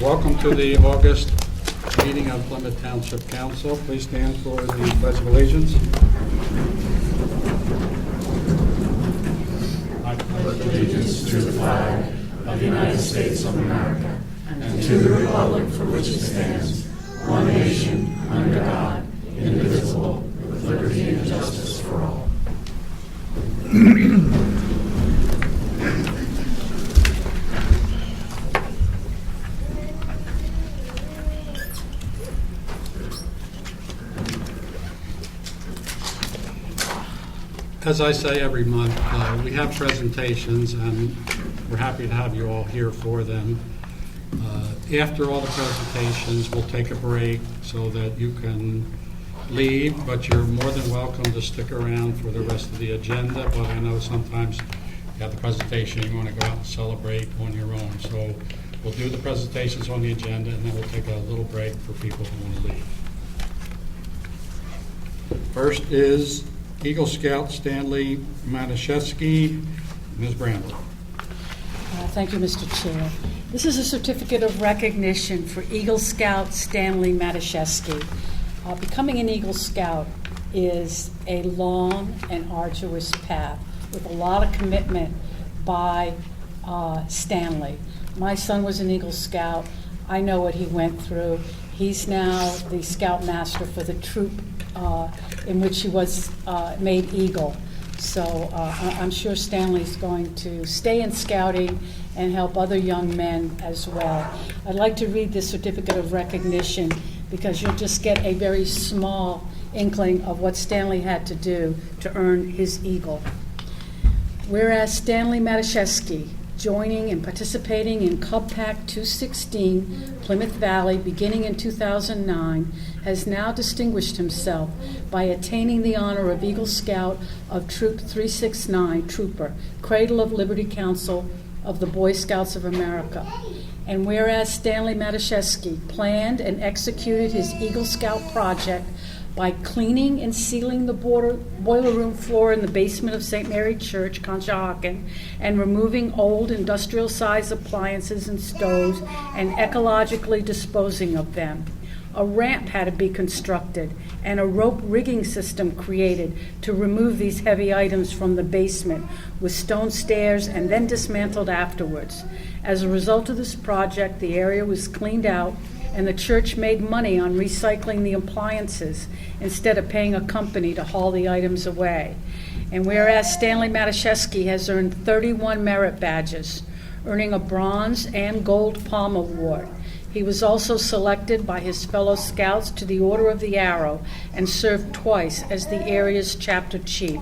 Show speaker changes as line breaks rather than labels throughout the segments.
Welcome to the August meeting of Plymouth Township Council. Please stand for the Pledge of Allegiance.
I pledge allegiance to the flag of the United States of America and to the republic for which it stands, one nation, under God, indivisible, with liberty and justice for all.
As I say every month, we have presentations, and we're happy to have you all here for them. After all the presentations, we'll take a break so that you can leave, but you're more than welcome to stick around for the rest of the agenda. But I know sometimes you have the presentation, you want to go out and celebrate on your own. So we'll do the presentations on the agenda, and then we'll take a little break for people who want to leave. First is Eagle Scout Stanley Matuszewski. Ms. Bramble.
Thank you, Mr. Chair. This is a certificate of recognition for Eagle Scout Stanley Matuszewski. Becoming an Eagle Scout is a long and arduous path with a lot of commitment by Stanley. My son was an Eagle Scout. I know what he went through. He's now the Scout Master for the troop in which he was made Eagle. So I'm sure Stanley's going to stay in scouting and help other young men as well. I'd like to read this certificate of recognition because you'll just get a very small inkling of what Stanley had to do to earn his Eagle. Whereas Stanley Matuszewski, joining and participating in Cub Pack 216 Plymouth Valley beginning in 2009, has now distinguished himself by attaining the honor of Eagle Scout of Troop 369 Trooper, Cradle of Liberty Council of the Boy Scouts of America. And whereas Stanley Matuszewski planned and executed his Eagle Scout project by cleaning and sealing the boiler room floor in the basement of St. Mary Church, Conshohocken, and removing old industrial-sized appliances and stoves and ecologically disposing of them. A ramp had to be constructed and a rope rigging system created to remove these heavy items from the basement with stone stairs and then dismantled afterwards. As a result of this project, the area was cleaned out and the church made money on recycling the appliances instead of paying a company to haul the items away. And whereas Stanley Matuszewski has earned 31 merit badges, earning a bronze and gold palm award. He was also selected by his fellow scouts to the Order of the Arrow and served twice as the area's chapter chief.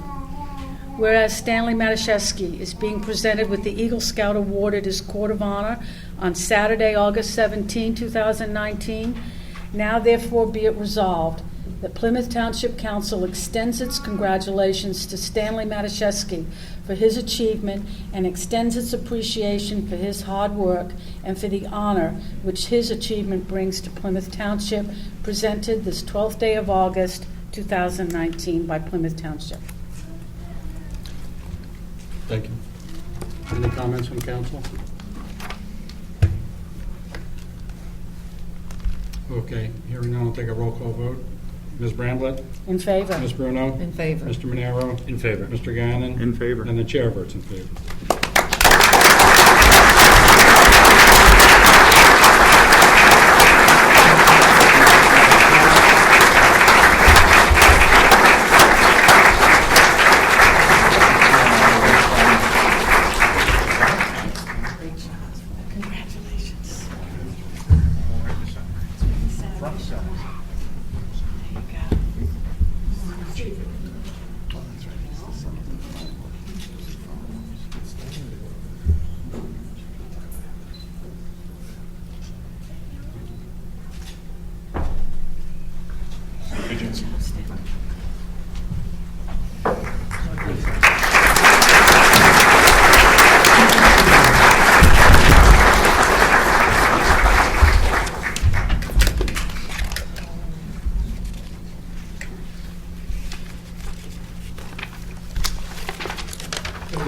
Whereas Stanley Matuszewski is being presented with the Eagle Scout Award at his Court of Honor on Saturday, August 17, 2019, now therefore be it resolved that Plymouth Township Council extends its congratulations to Stanley Matuszewski for his achievement and extends its appreciation for his hard work and for the honor which his achievement brings to Plymouth Township, presented this 12th day of August, 2019 by Plymouth Township.
Thank you. Any comments from council? Okay, hearing none, I'll take a roll call vote. Ms. Bramblett?
In favor.
Ms. Bruno?
In favor.
Mr. Monero?
In favor.
Mr. Gannon?
In favor.
And the chair votes in favor.
Congratulations.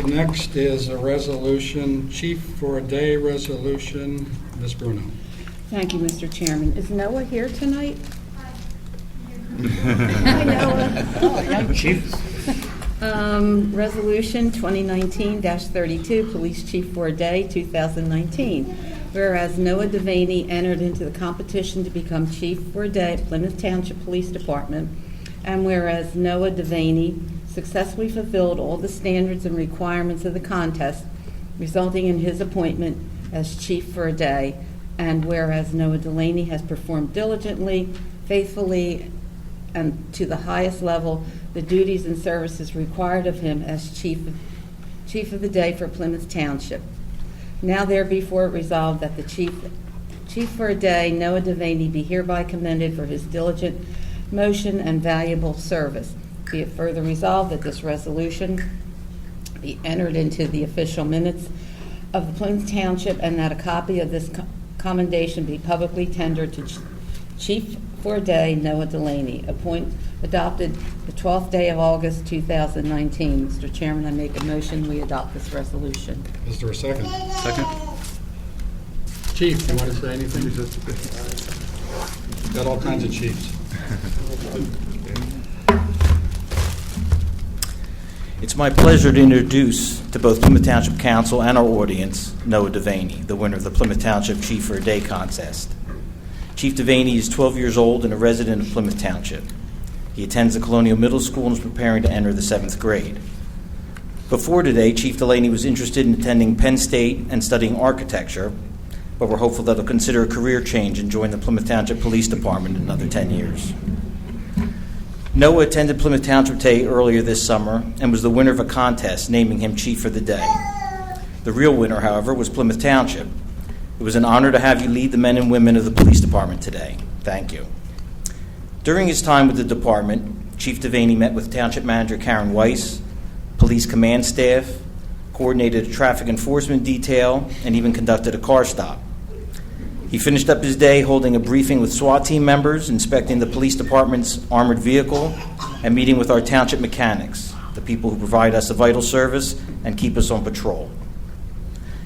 Next is a resolution, Chief for a Day resolution. Ms. Bruno.
Thank you, Mr. Chairman. Is Noah here tonight? Hi, Noah.
Oh, young chief.
Resolution 2019-32, Police Chief for a Day, 2019. Whereas Noah Devaney entered into the competition to become Chief for a Day at Plymouth Township Police Department, and whereas Noah Devaney successfully fulfilled all the standards and requirements of the contest, resulting in his appointment as Chief for a Day, and whereas Noah Delaney has performed diligently, faithfully, and to the highest level the duties and services required of him as Chief of the Day for Plymouth Township. Now therefore resolved that the Chief for a Day, Noah Devaney, be hereby commended for his diligent motion and valuable service. Be it further resolved that this resolution be entered into the official minutes of the Plymouth Township, and that a copy of this commendation be publicly tendered to Chief for a Day, Noah Delaney, adopted the 12th day of August, 2019. Mr. Chairman, I make a motion we adopt this resolution.
Is there a second?
Second.
Chief, you want to say anything? Got all kinds of chiefs.
It's my pleasure to introduce to both Plymouth Township Council and our audience Noah Devaney, the winner of the Plymouth Township Chief for a Day contest. Chief Devaney is 12 years old and a resident of Plymouth Township. He attends the Colonial Middle School and is preparing to enter the 7th grade. Before today, Chief Delaney was interested in attending Penn State and studying architecture, but we're hopeful that he'll consider a career change and join the Plymouth Township Police Department in another 10 years. Noah attended Plymouth Township Day earlier this summer and was the winner of a contest naming him Chief for the Day. The real winner, however, was Plymouth Township. It was an honor to have you lead the men and women of the police department today. Thank you. During his time with the department, Chief Devaney met with Township Manager Karen Weiss, police command staff, coordinated a traffic enforcement detail, and even conducted a car stop. He finished up his day holding a briefing with SWAT team members, inspecting the police department's armored vehicle, and meeting with our township mechanics, the people who provide us a vital service and keep us on patrol.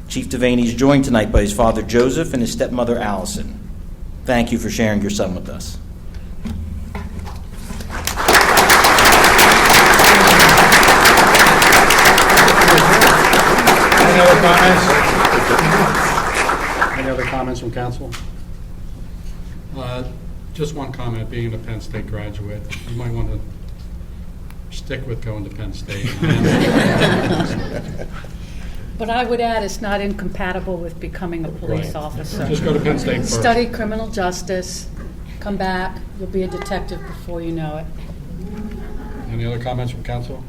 Chief Devaney is joined tonight by his father Joseph and his stepmother Allison. Thank you for sharing your son with us.
Any other comments? Any other comments from council? Just one comment, being a Penn State graduate, you might want to stick with going to Penn State.
But I would add, it's not incompatible with becoming a police
Right.
officer.
Just go to Penn State first.
Study criminal justice, come back, you'll be a detective before you know it.
Any other comments from council?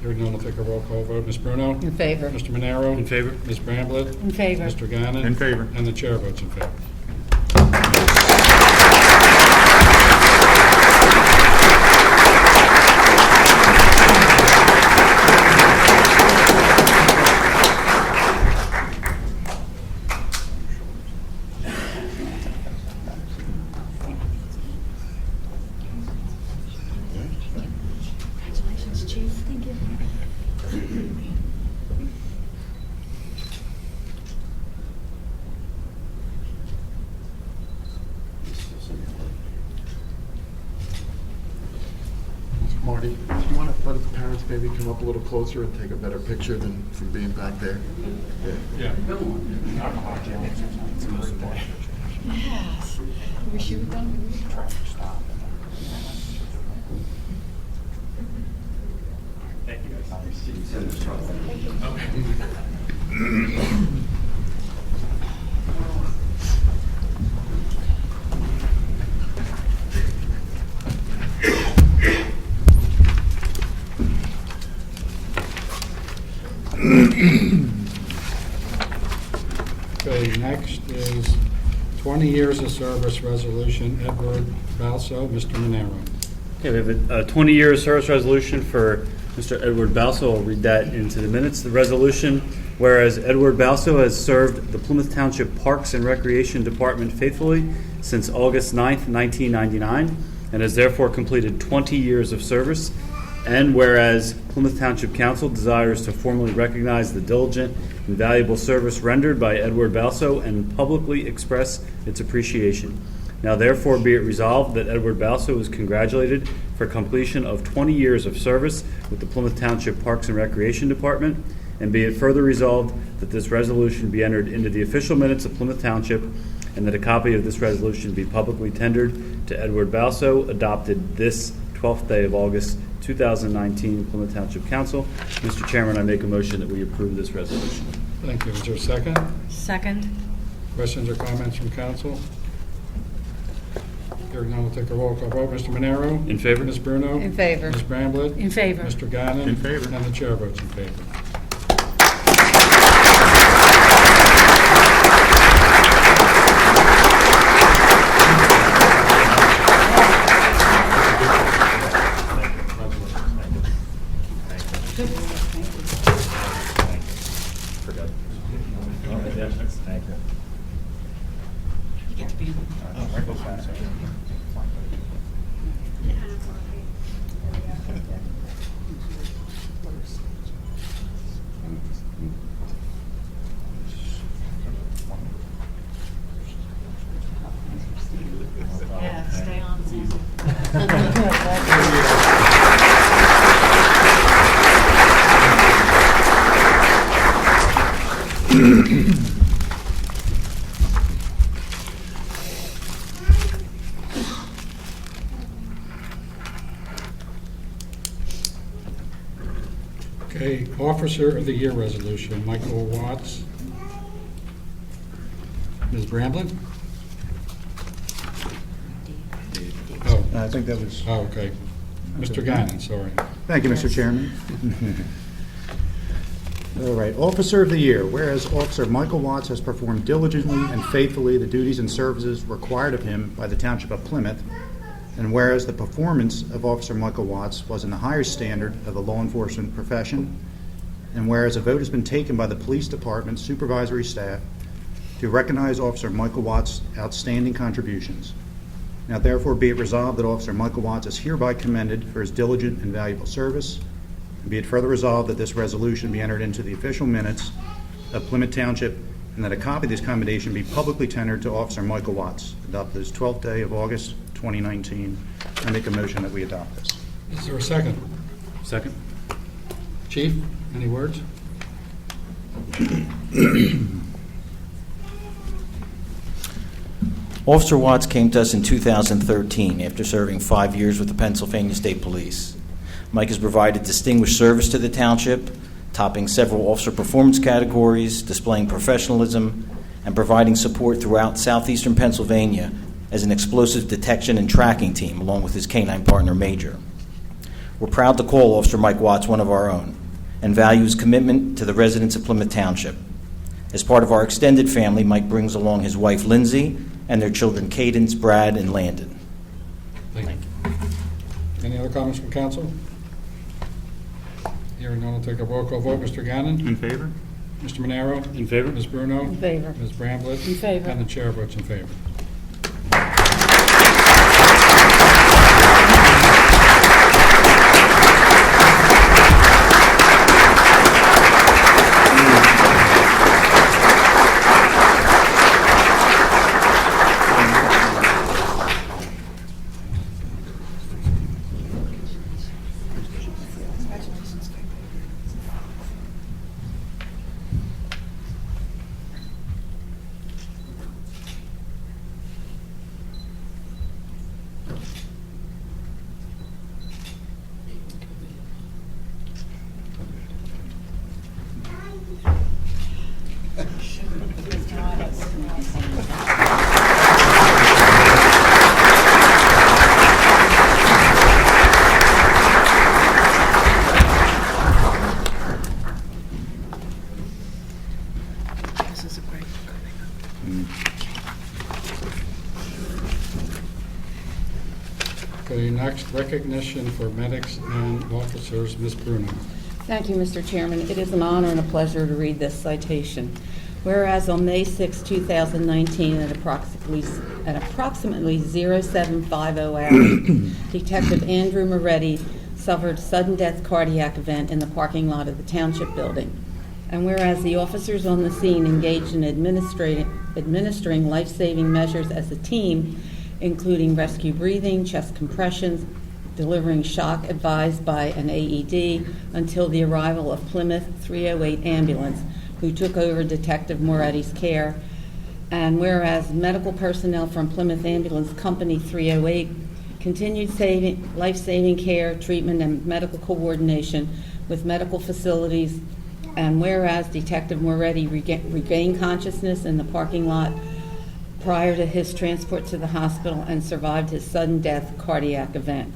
Hearing none, I'll take a roll call vote. Ms. Bruno?
In favor.
Mr. Monero?
In favor.
Ms. Bramblett?
In favor.
Mr. Gannon?
In favor.
And the chair votes in favor.
Congratulations, Chief. Thank you.
Marty, do you want to let the parents maybe come up a little closer and take a better picture than from being back there?
Yeah.
Yes. Wish you were done.
Okay, next is 20 years of service resolution, Edward Balso, Mr. Monero.
Okay, we have a 20-year service resolution for Mr. Edward Balso. I'll read that into the minutes. The resolution, whereas Edward Balso has served the Plymouth Township Parks and Recreation Department faithfully since August 9th, 1999, and has therefore completed 20 years of service. And whereas Plymouth Township Council desires to formally recognize the diligent and valuable service rendered by Edward Balso and publicly express its appreciation. Now therefore be it resolved that Edward Balso is congratulated for completion of 20 years of service with the Plymouth Township Parks and Recreation Department, and be it further resolved that this resolution be entered into the official minutes of Plymouth Township, and that a copy of this resolution be publicly tendered to Edward Balso, adopted this 12th day of August, 2019, Plymouth Township Council. Mr. Chairman, I make a motion that we approve this resolution.
Thank you. Is there a second?
Second.
Questions or comments from council? Hearing none, we'll take a roll call vote. Mr. Monero?
In favor?
Ms. Bruno?
In favor.
Ms. Bramblett?
In favor.
Mr. Gannon?
In favor.
And the chair votes in favor.
Yeah, stay on, Sam.
Okay, Officer of the Year resolution, Michael Watts. Ms. Bramblett? Oh,
I think that was,
okay. Mr. Gannon, sorry.
thank you, Mr. Chairman. All right, Officer of the Year. Whereas Officer Michael Watts has performed diligently and faithfully the duties and services required of him by the Township of Plymouth, and whereas the performance of Officer Michael Watts was in the highest standard of the law enforcement profession, and whereas a vote has been taken by the Police Department supervisory staff to recognize Officer Michael Watts' outstanding contributions. Now therefore be it resolved that Officer Michael Watts is hereby commended for his diligent and valuable service, and be it further resolved that this resolution be entered into the official minutes of Plymouth Township, and that a copy of this commendation be publicly tendered to Officer Michael Watts, adopted this 12th day of August 2019. I make a motion that we adopt this.
Is there a second?
Second?
Chief, any words?
Officer Watts came to us in 2013 after serving 5 years with the Pennsylvania State Police. Mike has provided distinguished service to the township, topping several officer performance categories, displaying professionalism, and providing support throughout southeastern Pennsylvania as an explosive detection and tracking team, along with his canine partner, Major. We're proud to call Officer Mike Watts one of our own and value his commitment to the residents of Plymouth Township. As part of our extended family, Mike brings along his wife, Lindsay, and their children, Cadence, Brad, and Landon.
Thank you. Any other comments from council? Hearing none, we'll take a roll call vote. Mr. Gannon?
In favor?
Mr. Monero?
In favor?
Ms. Bruno?
In favor.
Ms. Bramblett?
In favor.
And the chair votes in favor.
This is a great.
Okay, next, recognition for medics and officers, Ms. Bruno.
Thank you, Mr. Chairman. It is an honor and a pleasure to read this citation. Whereas on May 6, 2019, at approximately 0750 hours, Detective Andrew Moretti suffered sudden death cardiac event in the parking lot of the Township Building. And whereas the officers on the scene engaged in administering life-saving measures as a team, including rescue breathing, chest compressions, delivering shock advised by an AED, until the arrival of Plymouth 308 ambulance, who took over Detective Moretti's care. And whereas medical personnel from Plymouth Ambulance Company 308 continued life-saving care, treatment, and medical coordination with medical facilities. And whereas Detective Moretti regained consciousness in the parking lot prior to his transport to the hospital and survived his sudden death cardiac event.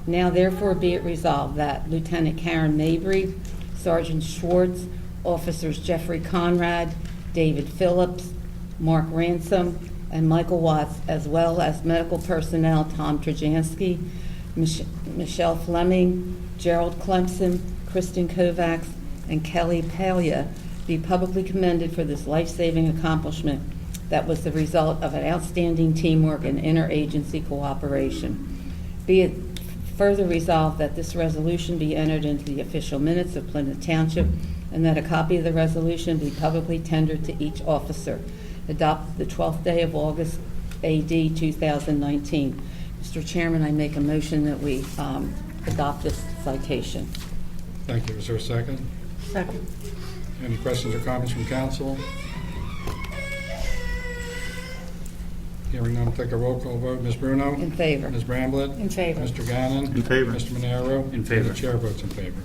Now therefore be it resolved that Lieutenant Karen Mabry, Sergeant Schwartz, Officers Jeffrey Conrad, David Phillips, Mark Ransom, and Michael Watts, as well as medical personnel Tom Trajanski, Michelle Fleming, Gerald Clemson, Kristen Kovacs, and Kelly Palia, be publicly commended for this life-saving accomplishment that was the result of an outstanding teamwork and interagency cooperation. Be it further resolved that this resolution be entered into the official minutes of Plymouth Township and that a copy of the resolution be publicly tendered to each officer. Adopted the 12th day of August, AD 2019. Mr. Chairman, I make a motion that we adopt this citation.
Thank you. Is there a second?
Second.
Any questions or comments from council? Hearing none, take a roll call vote. Ms. Bruno?
In favor.
Ms. Bramblett?
In favor.
Mr. Gannon?
In favor.
Mr. Manero?
In favor.
And the chair votes in favor.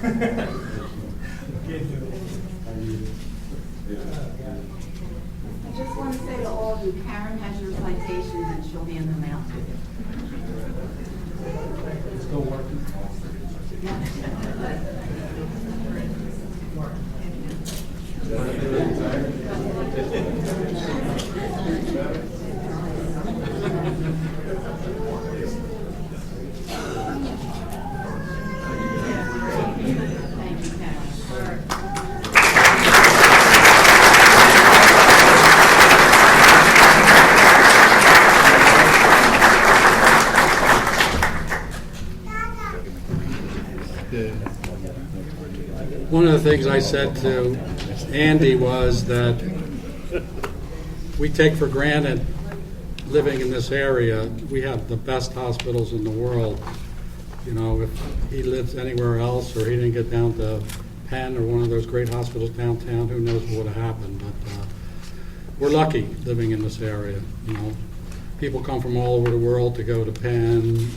I just want to say to all of you, Karen has your citations and she'll hand them out to you.
It's still working.
Thank you, Karen.
One of the things I said to Andy was that we take for granted living in this area. We have the best hospitals in the world. You know, if he lives anywhere else or he didn't get down to Penn or one of those great hospitals downtown, who knows what would have happened. But we're lucky living in this area. You know, people come from all over the world to go to Penn,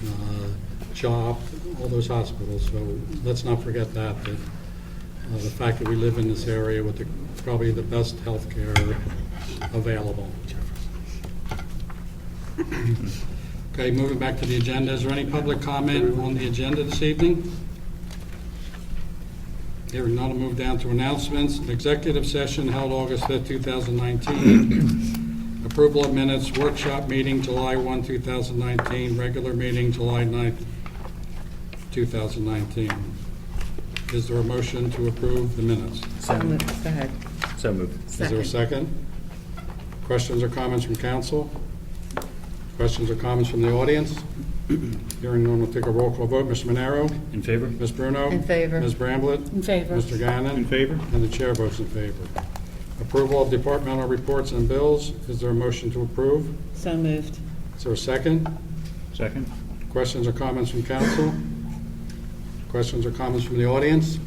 CHOP, all those hospitals. So let's not forget that the fact that we live in this area with probably the best health care available. Okay, moving back to the agenda. Is there any public comment on the agenda this evening? Hearing none, I'll move down to announcements. Executive session held August 5th, 2019. Approval of minutes, workshop meeting July 1, 2019, regular meeting July 9th, 2019. Is there a motion to approve the minutes?
So moved. Go ahead.
So moved.
Is there a second? Questions or comments from council? Questions or comments from the audience? Hearing none, we'll take a roll call vote. Mr. Monero?
In favor?
Ms. Bruno?
In favor.
Ms. Bramblett?
In favor.
Mr. Gannon?
In favor?
And the chair votes in favor. Approval of departmental reports and bills. Is there a motion to approve?
So moved.
Is there a second?
Second?
Questions or comments from council? Questions or comments from the audience?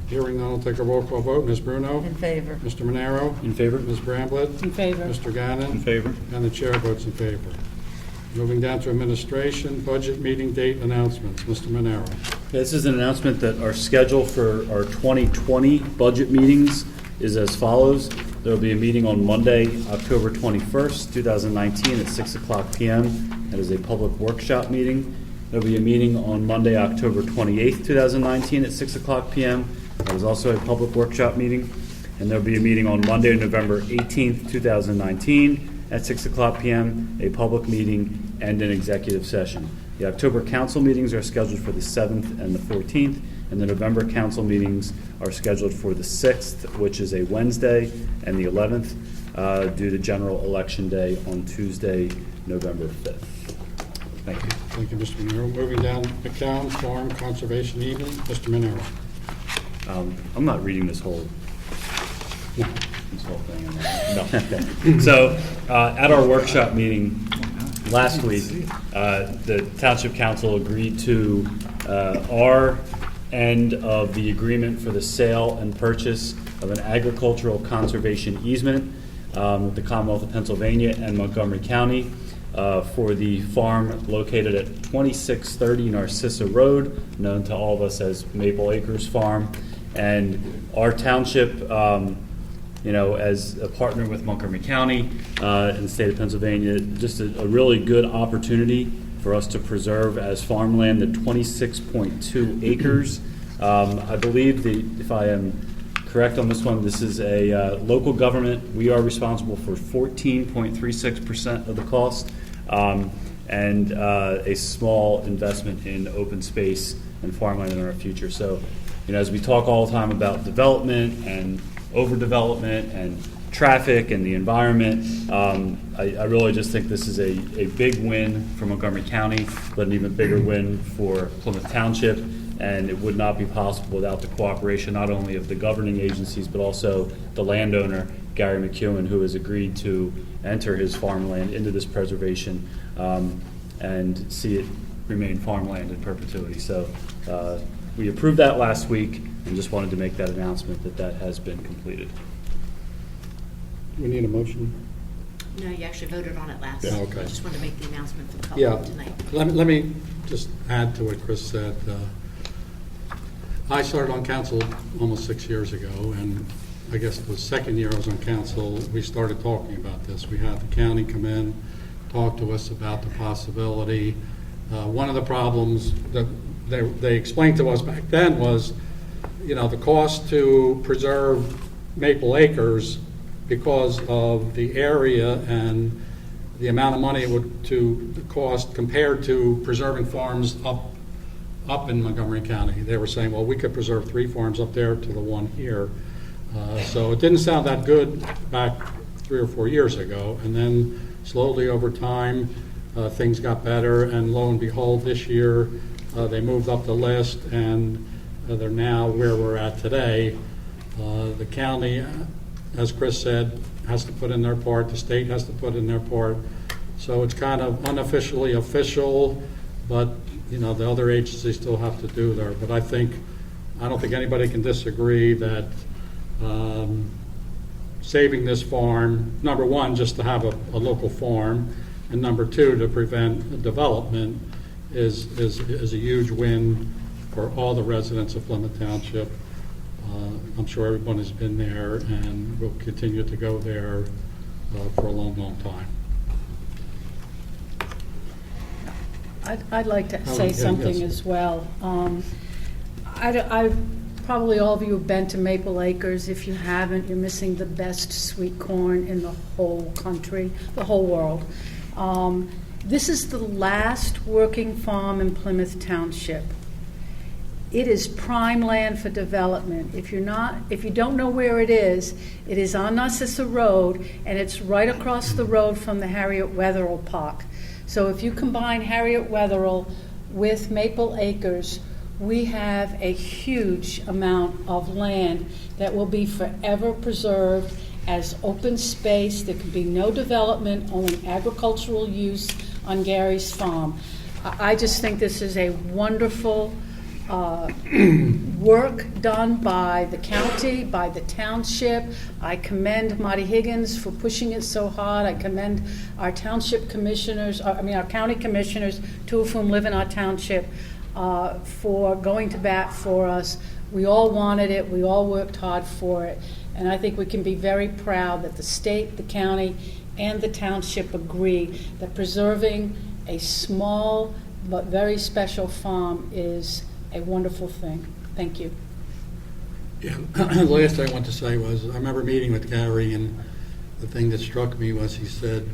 Hearing none, I'll take a roll call vote. Ms. Bruno?
In favor.
Mr. Monero?
In favor?
Ms. Bramblett?
In favor.
Mr. Gannon?
In favor?
And the chair votes in favor. Moving down to administration, budget meeting date announcements. Mr. Monero.
This is an announcement that our schedule for our 2020 budget meetings is as follows. There will be a meeting on Monday, October 21st, 2019 at 6 o'clock p.m. That is a public workshop meeting. There will be a meeting on Monday, October 28th, 2019 at 6 o'clock p.m. That is also a public workshop meeting. And there will be a meeting on Monday, November 18th, 2019 at 6 o'clock p.m., a public meeting and an executive session. The October council meetings are scheduled for the 7th and the 14th, and the November council meetings are scheduled for the 6th, which is a Wednesday, and the 11th, due to general election day on Tuesday, November 5th. Thank you.
Thank you, Mr. Monero. Moving down, McCown Farm Conservation Easement. Mr. Monero.
I'm not reading this whole
No.
thing. No. Okay. So, at our workshop meeting last week, the Township Council agreed to our end of the agreement for the sale and purchase of an agricultural conservation easement with the Commonwealth of Pennsylvania and Montgomery County for the farm located at 2630 Narcissa Road, known to all of us as Maple Acres Farm. And our township, as a partner with Montgomery County in the state of Pennsylvania, just a really good opportunity for us to preserve as farmland the 26.2 acres. I believe, if I am correct on this one, this is a local government. We are responsible for 14.36% of the cost, and a small investment in open space and farmland in our future. So, as we talk all the time about development and overdevelopment and traffic and the environment, I really just think this is a big win for Montgomery County, but an even bigger win for Plymouth Township. And it would not be possible without the cooperation not only of the governing agencies, but also the landowner, Gary McEwen, who has agreed to enter his farmland into this preservation and see it remain farmland in perpetuity. So we approved that last week and just wanted to make that announcement that has been completed.
We need a motion.
No, you actually voted on it last.
Yeah, okay.
I just wanted to make the announcement for the
Yeah.
public tonight.
Let me just add to what Chris said. I started on council almost 6 years ago, and I guess the second year I was on council, we started talking about this. We had the county come in, talk to us about the possibility. One of the problems that they explained to us back then was, the cost to preserve Maple Acres because of the area and the amount of money it would to cost compared to preserving farms up in Montgomery County. They were saying, well, we could preserve 3 farms up there to the one here. So it didn't sound that good back 3 or 4 years ago. And then slowly over time, things got better. And lo and behold, this year, they moved up the list, and they're now where we're at today. The county, as Chris said, has to put in their part. The state has to put in their part. So it's kind of unofficially official, but the other agencies still have to do there. But I don't think anybody can disagree that saving this farm, number one, just to have a local farm, and number two, to prevent development is a huge win for all the residents of Plymouth Township. I'm sure everyone has been there and will continue to go there for a long, long time.
I'd like to say
yeah,
something
yes.
as well. I Probably all of you have been to Maple Acres. If you haven't, you're missing the best sweet corn in the whole country, the whole world. This is the last working farm in Plymouth Township. It is prime land for development. If you don't know where it is on Narcissa Road, and it's right across the road from the Harriet Wetherill Park. So if you combine Harriet Wetherill with Maple Acres, we have a huge amount of land that will be forever preserved as open space. There can be no development, only agricultural use on Gary's farm. I just think this is a wonderful work done by the county, by the township. I commend Marty Higgins for pushing it so hard. I commend our township commissioners, our county commissioners, two of whom live in our township, for going to bat for us. We all wanted it. We all worked hard for it. And I think we can be very proud that the state, the county, and the township agree that preserving a small but very special farm is a wonderful thing. Thank you.
Yeah, the last thing I want to say was, I remember meeting with Gary, and the thing that struck me was he said,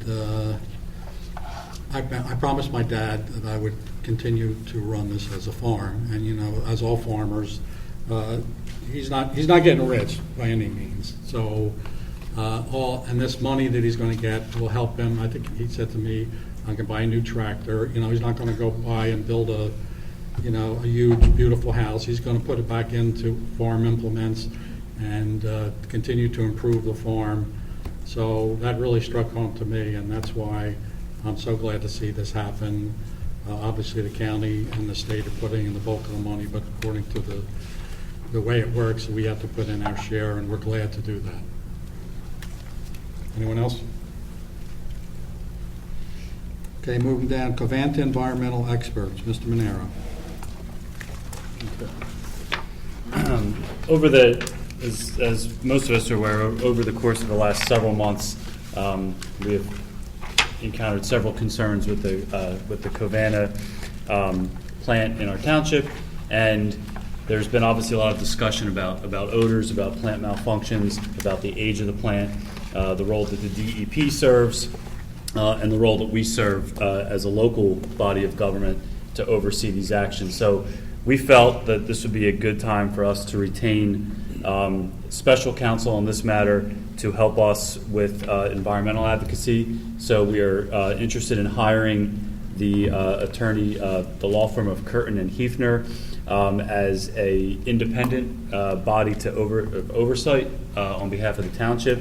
I promised my dad that I would continue to run this as a farm, and as all farmers, he's not getting rich by any means. So and this money that he's going to get will help him. I think he said to me, I can buy a new tractor. He's not going to go buy and build a huge, beautiful house. He's going to put it back into farm implements and continue to improve the farm. So that really struck home to me, and that's why I'm so glad to see this happen. Obviously, the county and the state are putting in the bulk of the money, but according to the way it works, we have to put in our share, and we're glad to do that. Anyone else? Okay, moving down, Covanta Environmental Experts, Mr. Monero.
As most of us are aware, over the course of the last several months, we have encountered several concerns with the Covanta plant in our township, and there's been obviously a lot of discussion about odors, about plant malfunctions, about the age of the plant, the role that the DEP serves, and the role that we serve as a local body of government to oversee these actions. So we felt that this would be a good time for us to retain special counsel on this matter to help us with environmental advocacy. So we are interested in hiring the attorney, the law firm of Curtin and Hefner, as a independent body to oversight on behalf of the township.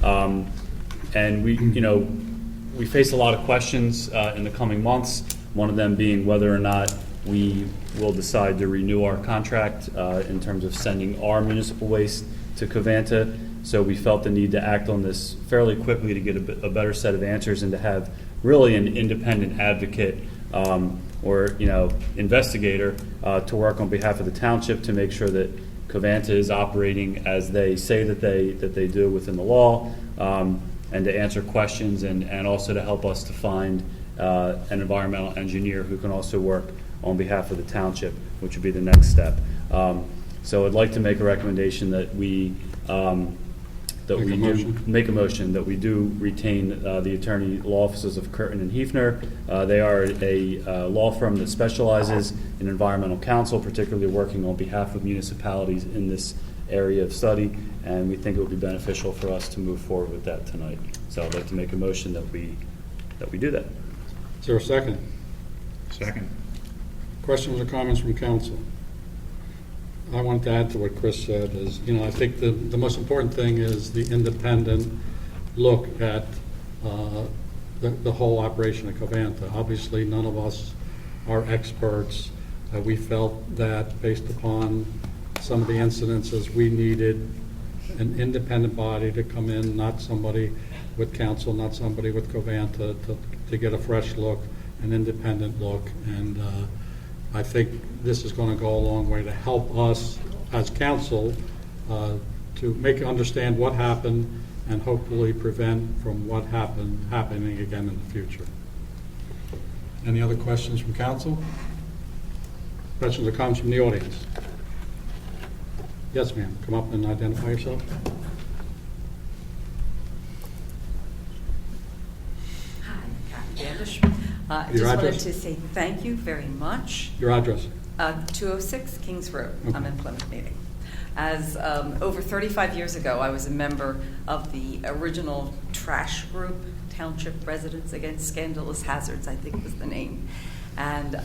And we face a lot of questions in the coming months, one of them being whether or not we will decide to renew our contract in terms of sending our municipal waste to Covanta. So we felt the need to act on this fairly quickly to get a better set of answers and to have really an independent advocate or investigator to work on behalf of the township to make sure that Covanta is operating as they say that they do within the law, and to answer questions and also to help us to find an environmental engineer who can also work on behalf of the township, which would be the next step. So I'd like to make a recommendation that we make a motion that we do retain the attorney law offices of Curtin and Hefner. They are a law firm that specializes in environmental counsel, particularly working on behalf of municipalities in this area of study, and we think it would be beneficial for us to move forward with that tonight. So I'd like to make a motion that we do that.
Is there a second?
Second.
Questions or comments from council? I want to add to what Chris said is, I think the most important thing is the independent look at the whole operation of Covanta. Obviously, none of us are experts. We felt that based upon some of the incidences, we needed an independent body to come in, not somebody with council, not somebody with Covanta, to get a fresh look, an independent look. And I think this is going to go a long way to help us as council to make understand what happened and hopefully prevent from what happening again in the future. Any other questions from council? Questions or comments from the audience? Yes, ma'am. Come up and identify yourself.
Hi, Kathy Bandish. I
Your
just wanted
address?
to say thank you very much.
Your address.
206 Kings Road.
Okay.
I'm in Plymouth meeting. As over 35 years ago, I was a member of the original trash group, Township Residents Against Scandalous Hazards, I think was the name. And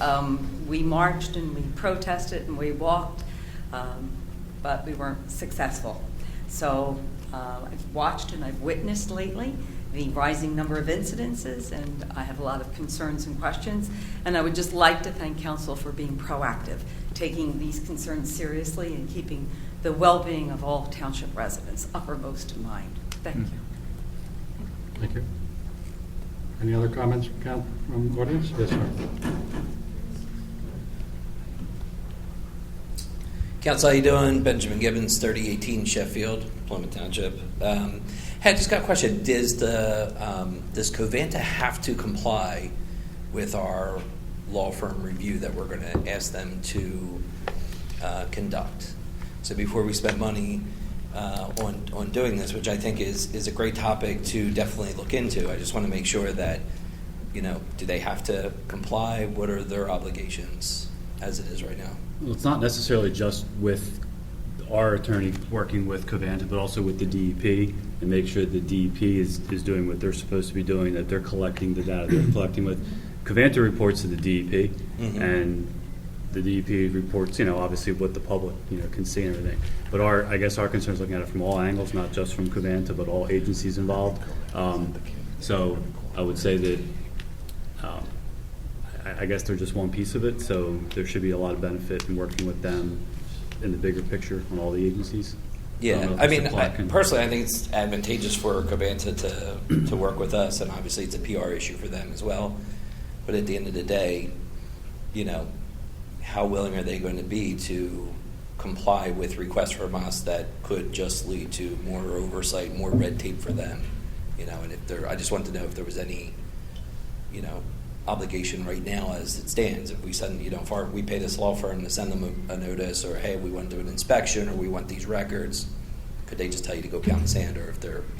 we marched and we protested and we walked, but we weren't successful. So I've watched and I've witnessed lately the rising number of incidences, and I have a lot of concerns and questions. And I would just like to thank Council for being proactive, taking these concerns seriously and keeping the well-being of all township residents uppermost in mind. Thank you.
Thank you. Any other comments from the audience? Yes, sir.
Council, how you doing? Benjamin Gibbons, 3018 Sheffield, Plymouth Township. Hey, I just got a question. Does Covanta have to comply with our law firm review that we're going to ask them to conduct? So before we spend money on doing this, which I think is a great topic to definitely look into, I just want to make sure that, do they have to comply? What are their obligations as it is right now?
Well, it's not necessarily just with our attorney working with Covanta, but also with the DEP, and make sure the DEP is doing what they're supposed to be doing, that they're collecting the data they're collecting with. Covanta reports to the DEP, and the DEP reports, obviously what the public, can see and everything. But I guess our concern is looking at it from all angles, not just from Covanta, but all agencies involved. So I would say that I guess they're just one piece of it, so there should be a lot of benefit in working with them in the bigger picture on all the agencies.
Yeah, personally, I think it's advantageous for Covanta to work with us, and obviously it's a PR issue for them as well. But at the end of the day, how willing are they going to be to comply with requests from us that could just lead to more oversight, more red tape for them? And I just wanted to know if there was any, obligation right now as it stands. If we send, we pay this law firm to send them a notice, or hey, we want to do an inspection, or we want these records, could they just tell you to go pound sand, or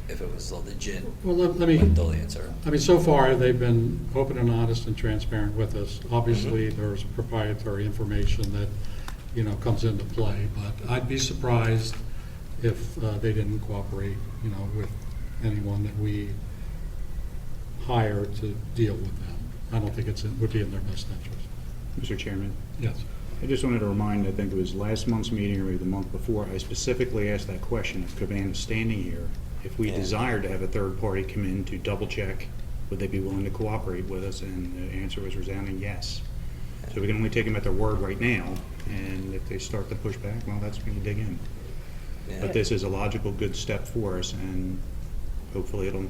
if it was a legit?
Well, let me.
They'll answer.
So far they've been open and honest and transparent with us. Obviously, there's proprietary information that comes into play, but I'd be surprised if they didn't cooperate, with anyone that we hire to deal with them. I don't think it would be in their best interest.
Mr. Chairman,
Yes.
I just wanted to remind, I think it was last month's meeting or maybe the month before, I specifically asked that question if Covanta is standing here. If we desired to have a third party come in to double check, would they be willing to cooperate with us? And the answer was resounding yes. So we can only take them at their word right now, and if they start to push back, well, that's when you dig in.
Yeah.
But this is a logical, good step for us, and hopefully it'll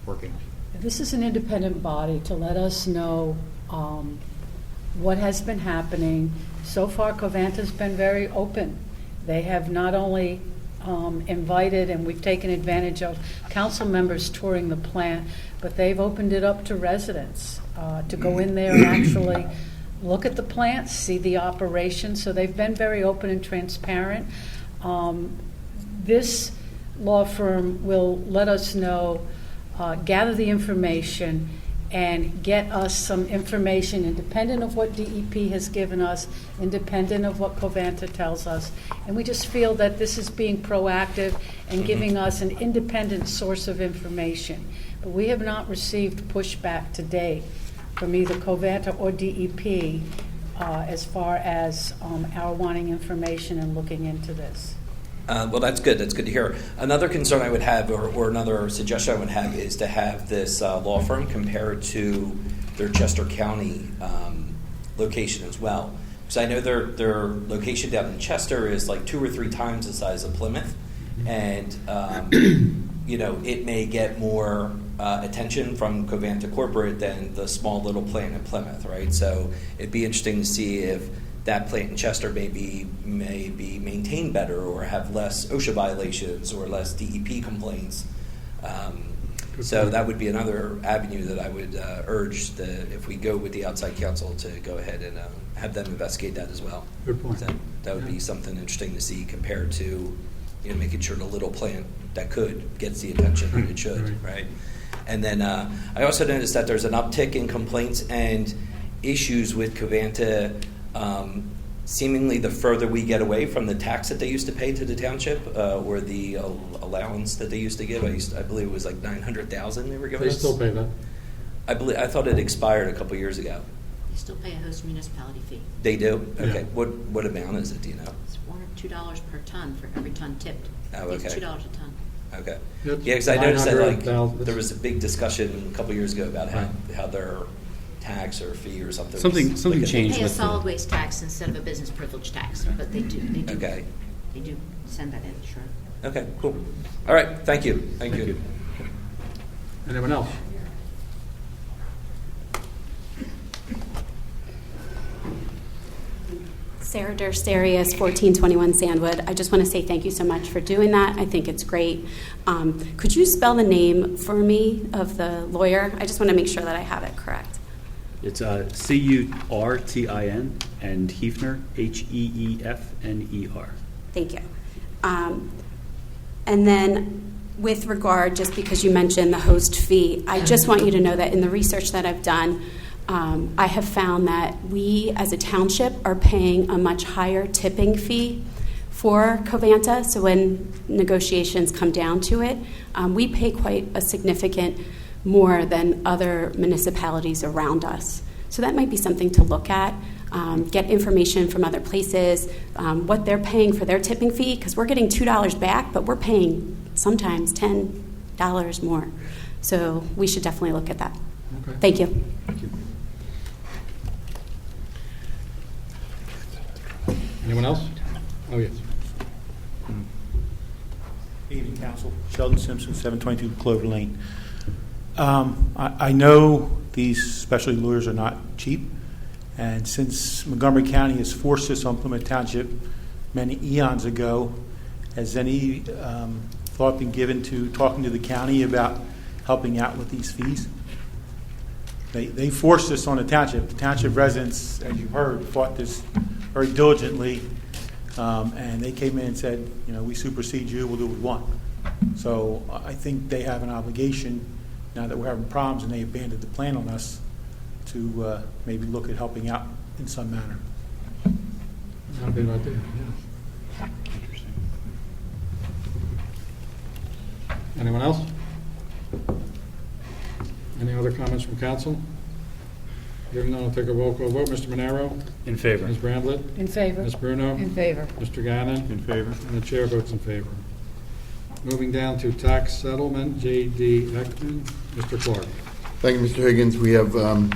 work out.
This is an independent body to let us know what has been happening. So far, Covanta's been very open. They have not only invited, and we've taken advantage of council members touring the plant, but they've opened it up to residents to go in there and actually look at the plant, see the operation. So they've been very open and transparent. This law firm will let us know, gather the information, and get us some information independent of what DEP has given us, independent of what Covanta tells us. And we just feel that this is being proactive and giving us an independent source of information. But we have not received pushback to date from either Covanta or DEP as far as our wanting information and looking into this.
Well, that's good. That's good to hear. Another concern I would have, or another suggestion I would have, is to have this law firm compare it to their Chester County location as well. Because I know their location down in Chester is like 2 or 3 times the size of Plymouth, and it may get more attention from Covanta Corporate than the small little plant in Plymouth, right? So it'd be interesting to see if that plant in Chester may be maintained better, or have less OSHA violations or less DEP complaints. So
point.
that would be another avenue that I would urge, if we go with the outside counsel, to go ahead and have them investigate that as well.
Good point.
So that would be something interesting to see compared to, making sure the little plant that could gets the attention that it should, right? And then I also noticed that there's an uptick in complaints and issues with Covanta, seemingly the further we get away from the tax that they used to pay to the township, or the allowance that they used to give. I believe it was like $900,000 they were giving
They
us.
still pay that?
I thought it expired a couple years ago.
You still pay a host municipality fee.
They do? Okay.
Yeah.
What amount is it? Do you know?
It's $1 or $2 per ton for every ton tipped.
Oh,
It's
okay.
$2 a ton.
Okay.
Yep.
Yeah, because I noticed that like
900,000.
there was a big discussion a couple years ago about
Right.
how their tax or fee or something.
Something
was
changed.
They
Change
pay a
with the-
solid waste tax instead of a business privilege tax, but they do.
Okay.
They do send that in, sure.
Okay. Cool. All right. Thank you. Thank you.
Anyone else?
Sarah Durstarius, 1421 Sandwood. I just want to say thank you so much for doing that. I think it's great. Could you spell the name for me of the lawyer? I just want to make sure that I have it correct.
It's Curtin and Hefner, Heefner.
Thank you. And then with regard, just because you mentioned the host fee, I just want you to know that in the research that I've done, I have found that we as a township are paying a much higher tipping fee for Covanta. So when negotiations come down to it, we pay quite a significant more than other municipalities around us. So that might be something to look at. Get information from other places, what they're paying for their tipping fee, because we're getting $2 back, but we're paying sometimes $10 more. So we should definitely look at that.
Okay.
Thank you.
Thank you. Anyone else? Oh, yes.
Evening, Council. Sheldon Simpson, 722 Clover Lane. I know these specialty lawyers are not cheap, and since Montgomery County has forced this on Plymouth Township many eons ago, has any thought been given to talking to the county about helping out with these fees? They forced this on the township. The township residents, as you heard, fought this very diligently, and they came in and said, we supersede you, we'll do what we want. So I think they have an obligation, now that we're having problems and they abandoned the plan on us, to maybe look at helping out in some manner.
Not a bad idea, yeah. Anyone else? Any other comments from council? Hearing none, I'll take a roll call vote. Mr. Monero?
In favor.
Ms. Bramlett?
In favor?
Ms. Bruno?
In favor.
Mr. Gannon?
In favor.
And the chair votes in favor. Moving down to tax settlement, J.D. Ekman. Mr. Clark.
Thank you, Mr. Higgins. We have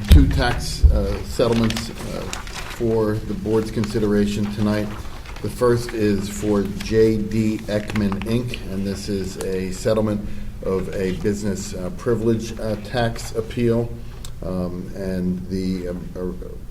two tax settlements for the board's consideration tonight. The first is for J.D. Ekman, Inc., and this is a settlement of a business privilege tax appeal. And the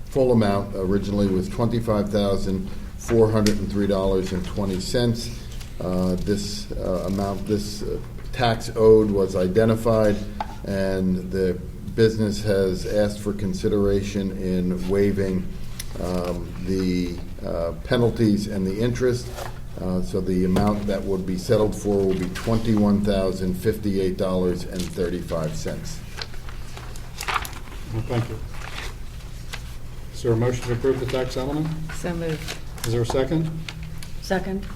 full amount originally was $25,403.20. This tax owed was identified, and the business has asked for consideration in waiving the penalties and the interest. So the amount that would be settled for will be $21,058.35.
Well, thank you. Is there a motion to approve the tax settlement?
So moved.
Is there a second?
Second?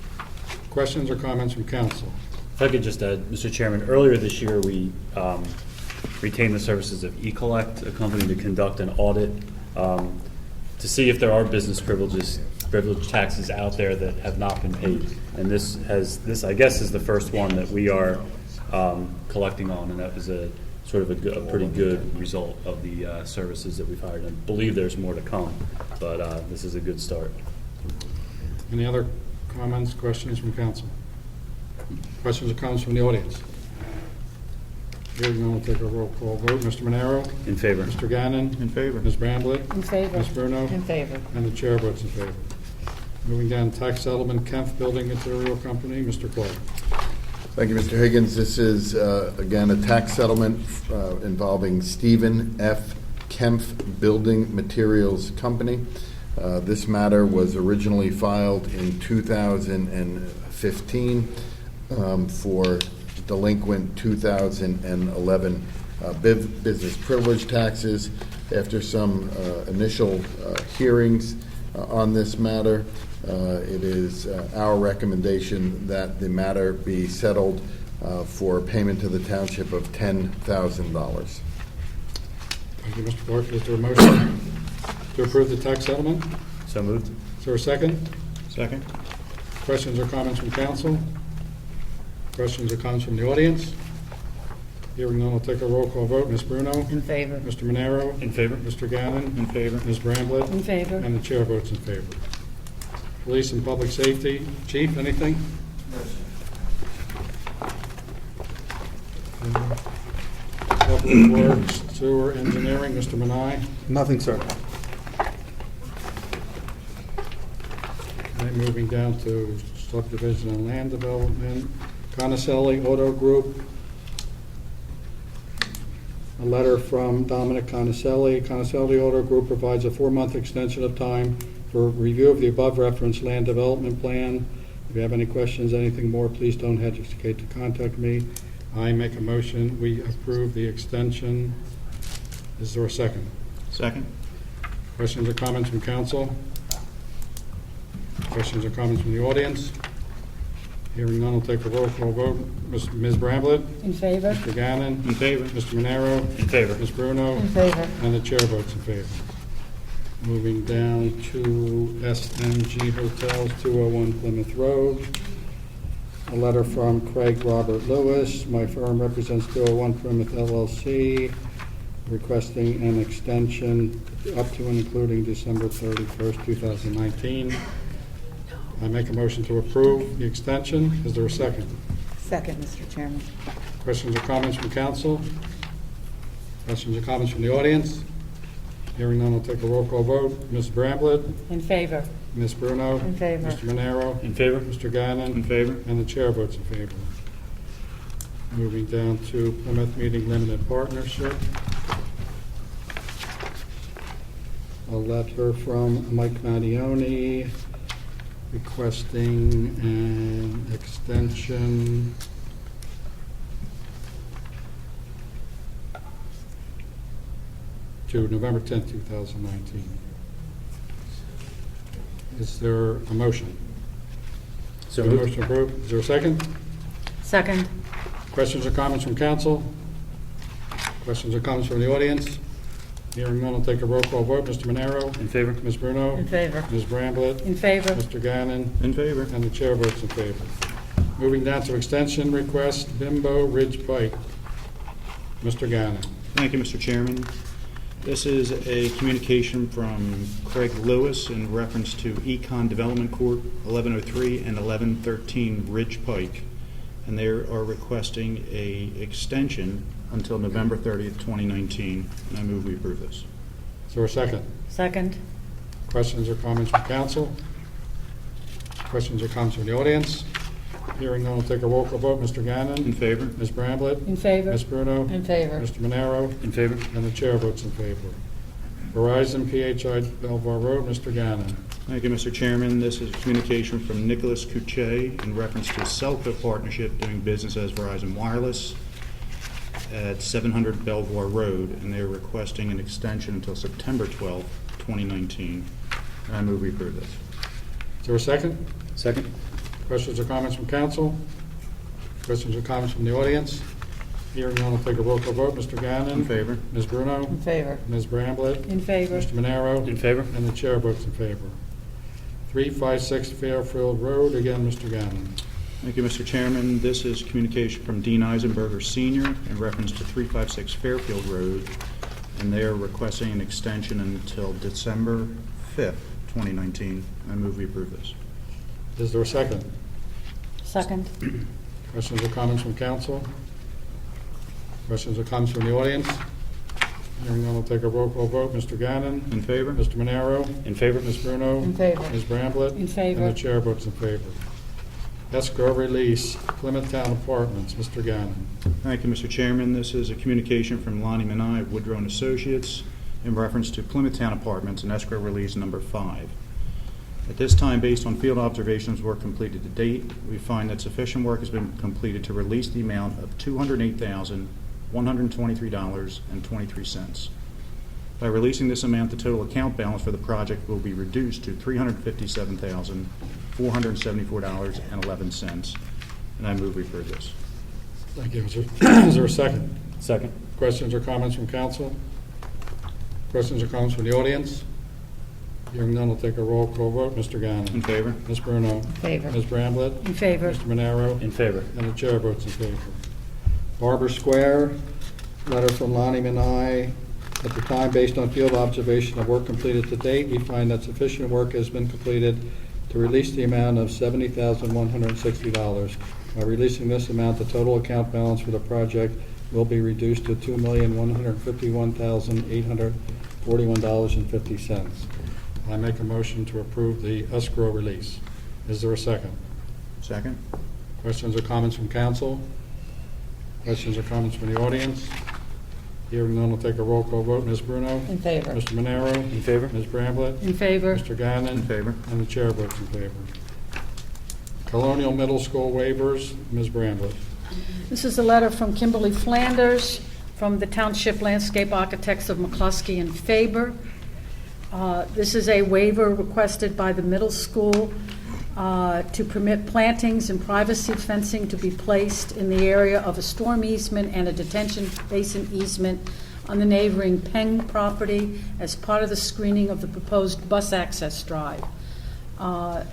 Questions or comments from council?
If I could just add, Mr. Chairman, earlier this year, we retained the services of eCollect, a company to conduct an audit to see if there are business privilege taxes out there that have not been paid. And this, I guess, is the first one that we are collecting on, and that was a sort of a pretty good result of the services that we've hired. I believe there's more to come, but this is a good start.
Any other comments, questions from council? Questions or comments from the audience? Hearing none, we'll take a roll call vote. Mr. Monero?
In favor.
Mr. Gannon?
In favor.
Ms. Bramlett?
In favor?
Ms. Bruno?
In favor.
And the chair votes in favor. Moving down, tax settlement, Kempf Building Material Company, Mr. Clark.
Thank you, Mr. Higgins. This is, again, a tax settlement involving Stephen F. Kempf Building Materials Company. This matter was originally filed in 2015 for delinquent 2011 business privilege taxes. After some initial hearings on this matter, it is our recommendation that the matter be settled for payment to the township of $10,000.
Thank you, Mr. Parker. Is there a motion to approve the tax settlement?
So moved.
Is there a second?
Second?
Questions or comments from council? Questions or comments from the audience? Hearing none, I'll take a roll call vote. Ms. Bruno?
In favor.
Mr. Monero?
In favor.
Mr. Gannon?
In favor?
Ms. Bramblett?
In favor.
And the chair votes in favor. Police and Public Safety. Chief, anything? Public Works, Sewer Engineering, Mr. Manai.
Nothing, sir.
Okay, moving down to subdivision and land development. Conacelli Auto Group. A letter from Dominic Conacelli. Conacelli Auto Group provides a 4-month extension of time for review of the above referenced land development plan. If you have any questions, anything more, please don't hesitate to contact me. I make a motion, we approve the extension. Is there a second?
Second?
Questions or comments from council? Questions or comments from the audience? Hearing none, I'll take a roll call vote. Ms. Bramblett?
In favor.
Mr. Gannon?
In favor?
Mr. Monero?
In favor.
Ms. Bruno?
In favor.
And the chair votes in favor. Moving down to SMG Hotels, 201 Plymouth Road. A letter from Craig Robert Lewis. My firm represents 201 Plymouth LLC, requesting an extension up to and including December 31st, 2019. I make a motion to approve the extension. Is there a second?
Second, Mr. Chairman.
Questions or comments from council? Questions or comments from the audience? Hearing none, I'll take a roll call vote. Ms. Bramblett?
In favor.
Ms. Bruno?
In favor.
Mr. Monero?
In favor.
Mr. Gannon?
In favor?
And the chair votes in favor. Moving down to Plymouth Meeting Limited Partnership. A letter from Mike Mattioni requesting an extension to November 10th, 2019. Is there a motion?
So
A
moved.
motion approved. Is there a second?
Second.
Questions or comments from council? Questions or comments from the audience? Hearing none, I'll take a roll call vote. Mr. Monero?
In favor.
Ms. Bruno?
In favor.
Ms. Bramblett?
In favor.
Mr. Gannon?
In favor?
And the chair votes in favor. Moving down to extension request, Bimbo Ridge Pike. Mr. Gannon.
Thank you, Mr. Chairman. This is a communication from Craig Lewis in reference to Econ Development Corp., 1103 and 1113 Ridge Pike, and they are requesting a extension until November 30th, 2019, and I move we approve this.
Is there a second?
Second.
Questions or comments from council? Questions or comments from the audience? Hearing none, I'll take a roll call vote. Mr. Gannon?
In favor?
Ms. Bramblett?
In favor.
Ms. Bruno?
In favor.
Mr. Monero?
In favor.
And the chair votes in favor. Verizon PHI Belvoir Road, Mr. Gannon.
Thank you, Mr. Chairman. This is a communication from Nicholas Couchet in reference to Selco Partnership doing business as Verizon Wireless at 700 Belvoir Road, and they are requesting an extension until September 12th, 2019. And I move we approve this.
Is there a second?
Second.
Questions or comments from council? Questions or comments from the audience? Hearing none, I'll take a roll call vote. Mr. Gannon?
In favor?
Ms. Bruno?
In favor.
Ms. Bramblett?
In favor.
Mr. Monero?
In favor.
And the chair votes in favor. 356 Fairfield Road, again, Mr. Gannon.
Thank you, Mr. Chairman. This is communication from Dean Eisenberger Sr. in reference to 356 Fairfield Road, and they are requesting an extension until December 5th, 2019. I move we approve this.
Is there a second?
Second.
Questions or comments from council? Questions or comments from the audience? Hearing none, I'll take a roll call vote. Mr. Gannon?
In favor?
Mr. Monero?
In favor.
Ms. Bruno?
In favor.
Ms. Bramblett?
In favor.
And the chair votes in favor. Escrow release, Plymouth Town Apartments, Mr. Gannon.
Thank you, Mr. Chairman. This is a communication from Lonnie Manai of Woodrow and Associates in reference to Plymouth Town Apartments and escrow release number 5. At this time, based on field observations work completed to date, we find that sufficient work has been completed to release the amount of $208,123.23. By releasing this amount, the total account balance for the project will be reduced to $357,474.11, and I move we approve this.
Thank you. Is there a second?
Second.
Questions or comments from council? Questions or comments from the audience? Hearing none, I'll take a roll call vote. Mr. Gannon.
In favor?
Ms. Bruno.
In favor.
Ms. Bramlett.
In favor.
Mr. Monero.
In favor.
And the chair votes in favor. Barber Square, letter from Lonnie Manai. At the time, based on field observation of work completed to date, we find that sufficient work has been completed to release the amount of $70,160. By releasing this amount, the total account balance for the project will be reduced to $2,151,841.50. I make a motion to approve the escrow release. Is there a second?
Second?
Questions or comments from council? Questions or comments from the audience? Hearing none, we'll take a roll call vote. Ms. Bruno?
In favor.
Mr. Monero?
In favor.
Ms. Bramlett?
In favor.
Mr. Gannon?
In favor.
And the chair votes in favor. Colonial Middle School waivers, Ms. Bramlett.
This is a letter from Kimberly Flanders from the Township Landscape Architects of McCluskey and Faber. This is a waiver requested by the middle school to permit plantings and privacy fencing to be placed in the area of a storm easement and a detention basin easement on the neighboring Peng property as part of the screening of the proposed bus access drive.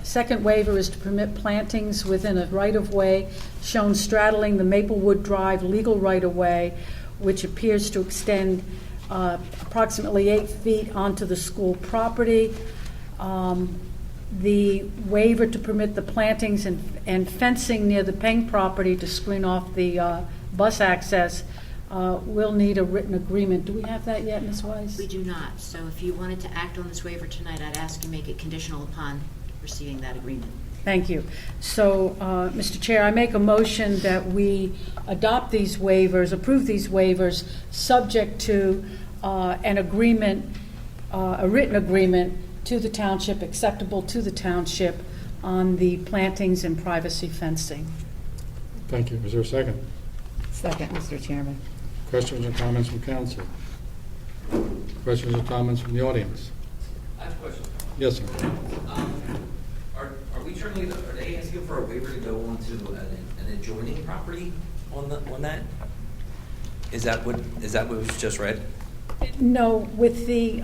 Second waiver is to permit plantings within a right-of-way shown straddling the Maplewood Drive legal right-of-way, which appears to extend approximately 8 feet onto the school property. The waiver to permit the plantings and fencing near the Peng property to screen off the bus access will need a written agreement. Do we have that yet, Ms. Weiss?
We do not. So if you wanted to act on this waiver tonight, I'd ask you make it conditional upon receiving that agreement.
Thank you. So, Mr. Chair, I make a motion that we adopt these waivers, approve these waivers, subject to an agreement, a written agreement to the township, acceptable to the township on the plantings and privacy fencing.
Thank you. Is there a second?
Second, Mr. Chairman.
Questions or comments from council? Questions or comments from the audience?
I have a question.
Yes, sir.
Are we turning, are they asking for a waiver to go onto an adjoining property on that? Is that what was just read?
No, with the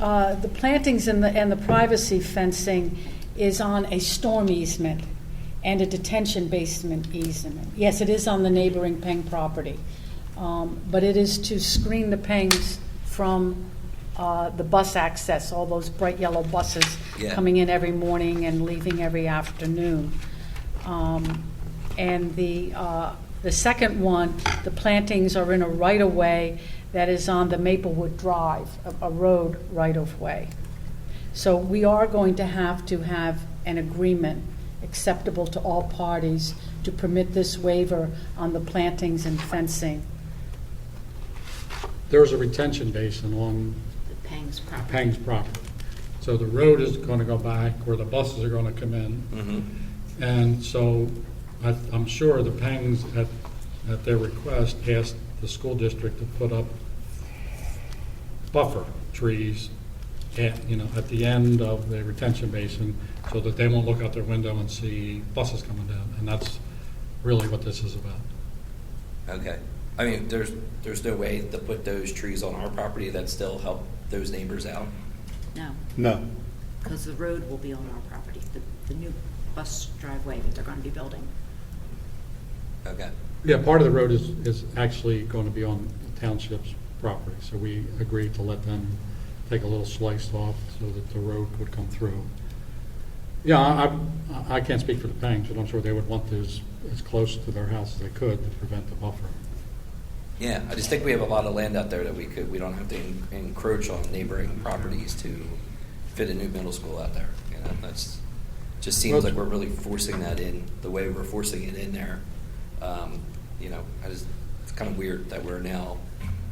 plantings and the privacy fencing is on a storm easement and a detention basement easement. Yes, it is on the neighboring Peng property, but it is to screen the Pengs from the bus access, all those bright yellow buses coming in every morning and leaving every afternoon. And the second one, the plantings are in a right-of-way that is on the Maplewood Drive, a road right-of-way. So we are going to have an agreement acceptable to all parties to permit this waiver on the plantings and fencing.
There's a retention basin along
The Peng's property.
Peng's property. So the road is going to go back where the buses are going to come in.
Mm-hmm.
And so I'm sure the Pengs, at their request, asked the school district to put up buffer trees at the end of the retention basin so that they won't look out their window and see buses coming down. And that's really what this is about.
Okay. I mean, there's no way to put those trees on our property that still help those neighbors out?
No,
No.
because the road will be on our property, the new bus driveway that they're going to be building.
Okay.
Yeah, part of the road is actually going to be on the township's property. So we agreed to let them take a little slice off so that the road would come through. Yeah, I can't speak for the Pengs, but I'm sure they would want this as close to their house as they could to prevent the buffer.
Yeah, I just think we have a lot of land out there that we don't have to encroach on neighboring properties to fit a new middle school out there. That's just seems like we're really forcing that in the way we're forcing it in there. It's kind of weird that we're now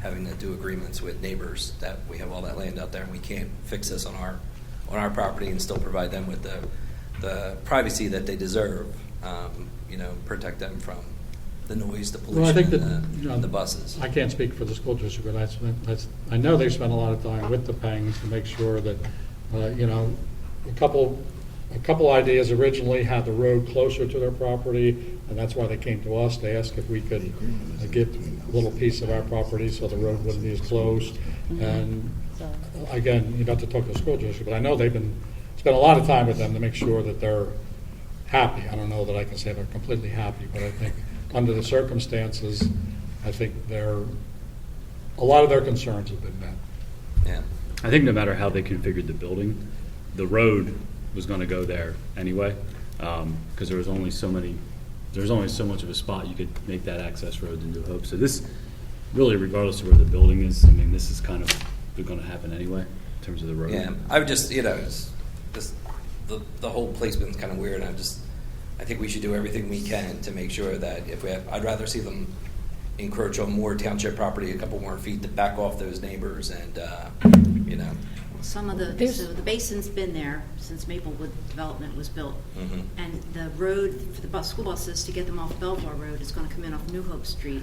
having to do agreements with neighbors that we have all that land out there and we can't fix this on our property and still provide them with the privacy that they deserve. Protect them from the noise, the pollution,
Well, I think that,
and the buses.
I can't speak for the school district, but I know they spent a lot of time with the Pangs to make sure that, a couple ideas originally had the road closer to their property, and that's why they came to us. They asked if we could get a little piece of our property so the road wouldn't be as close. And again, you'd have to talk to the school district, but I know they've spent a lot of time with them to make sure that they're happy. I don't know that I can say they're completely happy, but I think under the circumstances, I think a lot of their concerns have been met.
Yeah.
I think no matter how they configured the building, the road was going to go there anyway, because there was only so much of a spot you could make that access road to New Hope. So this, really, regardless of where the building is, I mean, this is kind of going to happen anyway in terms of the road.
Yeah, I would just, the whole placement's kind of weird. I think we should do everything we can to make sure that I'd rather see them encroach on more township property, a couple more feet to back off those neighbors, and
So the basin's been there since Maplewood Development was built.
Mm-hmm.
And the road for the school buses to get them off Belvoir Road is going to come in off New Hope Street.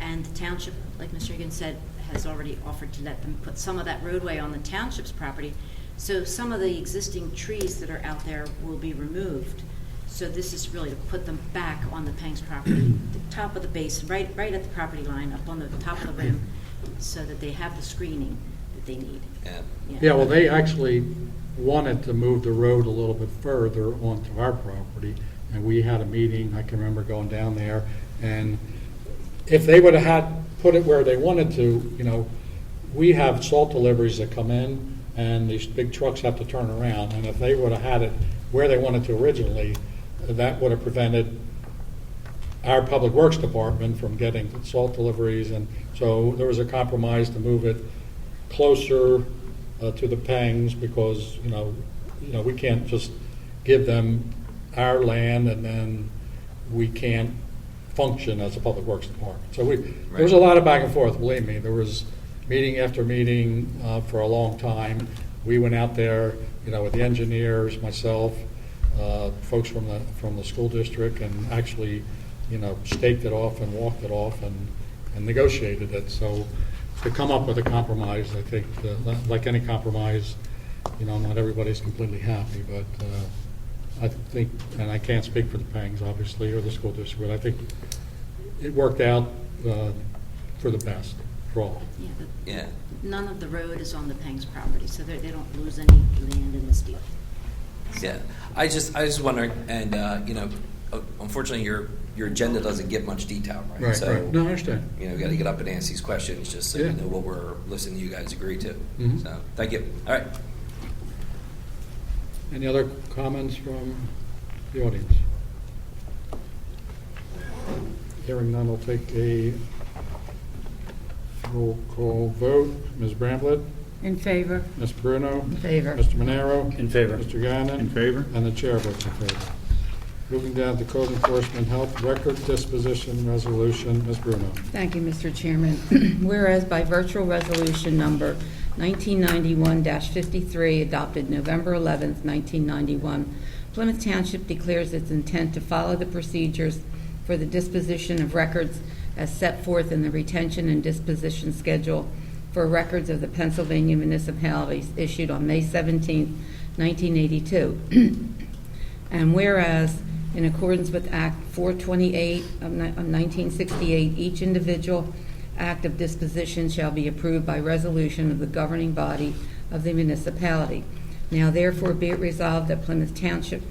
And the township, like Mr. Higgins said, has already offered to let them put some of that roadway on the township's property. So some of the existing trees that are out there will be removed. So this is really to put them back on the Pangs property, the top of the basin, right at the property line, up on the top of the rim, so that they have the screening that they need.
Yeah, well, they actually wanted to move the road a little bit further onto our property, and we had a meeting, I can remember going down there, and if they would have put it where they wanted to, we have salt deliveries that come in, and these big trucks have to turn around, and if they would have had it where they wanted to originally, that would have prevented our Public Works Department from getting salt deliveries, and so there was a compromise to move it closer to the Pangs because, we can't just give them our land and then we can't function as a Public Works Department. So there was a lot of back and forth, believe me. There was meeting after meeting for a long time. We went out there, with the engineers, myself, folks from the school district, and actually, staked it off and walked it off and negotiated it. So to come up with a compromise, I think, like any compromise, not everybody's completely happy, but I think, and I can't speak for the Pangs, obviously, or the school district, but I think it worked out for the best for all.
Yeah.
None of the road is on the Pangs property, so they don't lose any land in this deal.
Yeah, I just wonder, and unfortunately, your agenda doesn't give much detail, right?
Right,
So,
right. No, I understand.
We got to get up and answer these questions just so
Yeah.
you know what we're listening to you guys agree to.
Mhm.
So, thank you. All right.
Any other comments from the audience? Hearing none, I'll take a roll call vote. Ms. Bramblett?
In favor?
Mr. Bruno?
In favor.
Mr. Monero?
In favor.
Mr. Gannon?
In favor?
And the chair votes in favor. Moving down to Code Enforcement Health Record Disposition Resolution. Ms. Bruno?
Thank you, Mr. Chairman. Whereas by virtual resolution number 1991-53, adopted November 11th, 1991, Plymouth Township declares its intent to follow the procedures for the disposition of records as set forth in the retention and disposition schedule for records of the Pennsylvania municipalities issued on May 17th, 1982. And whereas, in accordance with Act 428 of 1968, each individual act of disposition shall be approved by resolution of the governing body of the municipality. Now therefore be it resolved that Plymouth Township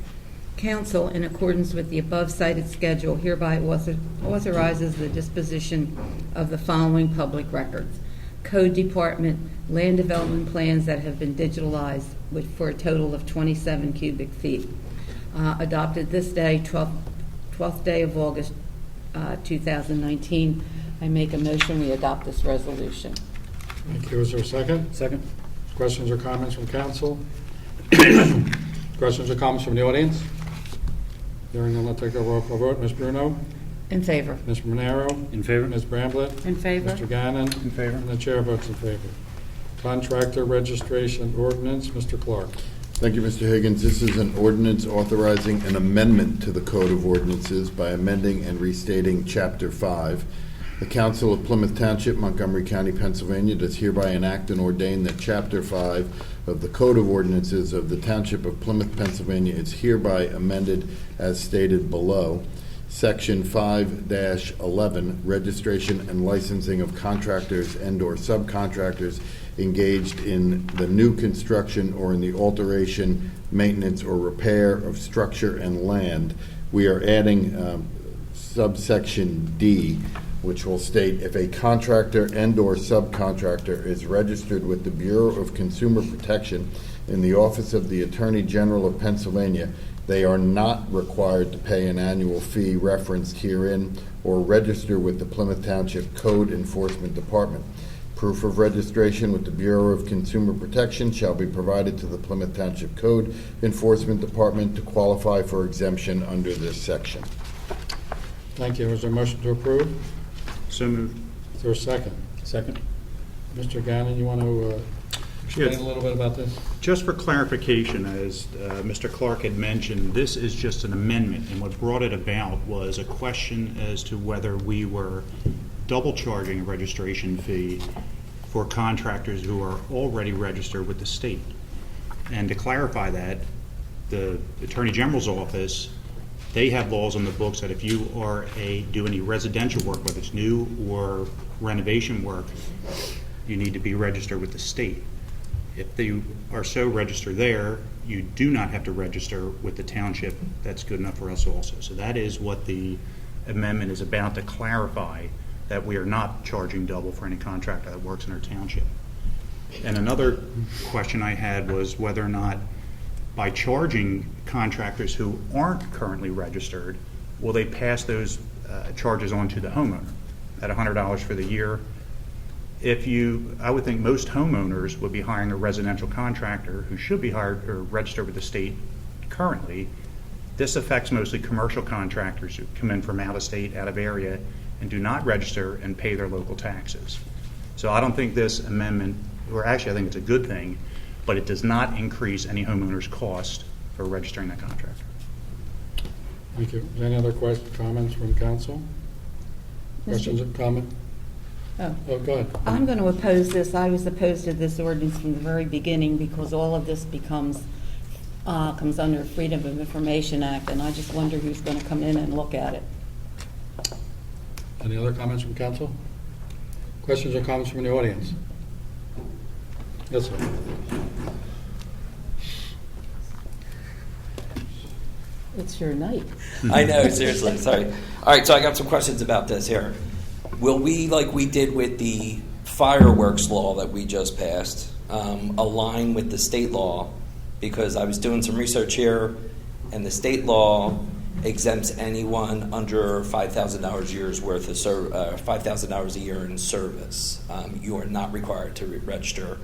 Council, in accordance with the above cited schedule, hereby authorizes the disposition of the following public records: Code Department land development plans that have been digitalized for a total of 27 cubic feet. Adopted this day, 12th day of August 2019. I make a motion we adopt this resolution.
Thank you. Is there a second?
Second.
Questions or comments from council? Questions or comments from the audience? Hearing none, I'll take a roll call vote. Ms. Bruno?
In favor.
Mr. Monero?
In favor?
Ms. Bramblett?
In favor?
Mr. Gannon?
In favor.
And the chair votes in favor. Contractor registration ordinance, Mr. Clark.
Thank you, Mr. Higgins. This is an ordinance authorizing an amendment to the Code of Ordinances by amending and restating Chapter 5. The Council of Plymouth Township, Montgomery County, Pennsylvania does hereby enact and ordain that Chapter 5 of the Code of Ordinances of the Township of Plymouth, Pennsylvania is hereby amended as stated below. Section 5-11, registration and licensing of contractors and/or subcontractors engaged in the new construction or in the alteration, maintenance, or repair of structure and land. We are adding subsection D, which will state if a contractor and/or subcontractor is registered with the Bureau of Consumer Protection in the Office of the Attorney General of Pennsylvania, they are not required to pay an annual fee referenced herein or register with the Plymouth Township Code Enforcement Department. Proof of registration with the Bureau of Consumer Protection shall be provided to the Plymouth Township Code Enforcement Department to qualify for exemption under this section.
Thank you. Is there a motion to approve?
So moved.
Is there a second?
Second.
Mr. Gannon, you want to explain a little bit about this?
Just for clarification, as Mr. Clark had mentioned, this is just an amendment, and what brought it about was a question as to whether we were double charging a registration fee for contractors who are already registered with the state. And to clarify that, the Attorney General's office, they have laws on the books that if you are do any residential work, whether it's new or renovation work, you need to be registered with the state. If you are so registered there, you do not have to register with the township. That's good enough for us also. So that is what the amendment is about, to clarify that we are not charging double for any contractor that works in our township. And another question I had was whether or not by charging contractors who aren't currently registered, will they pass those charges on to the homeowner at $100 for the year? I would think most homeowners would be hiring a residential contractor who should be hired or registered with the state currently. This affects mostly commercial contractors who come in from out of state, out of area, and do not register and pay their local taxes. So I don't think this amendment, or actually I think it's a good thing, but it does not increase any homeowner's cost for registering that contractor.
Thank you. Any other questions, comments from council? Questions or comments? Oh, go ahead.
I'm going to oppose this. I was opposed to this ordinance from the very beginning because all of this comes under Freedom of Information Act, and I just wonder who's going to come in and look at it.
Any other comments from council? Questions or comments from the audience? Yes, sir.
It's your night.
I know, seriously, sorry. All right, so I got some questions about this here. Will we, like we did with the fireworks law that we just passed, align with the state law? Because I was doing some research here, and the state law exempts anyone under $5,000 a year's worth of $5,000 a year in service. You are not required to register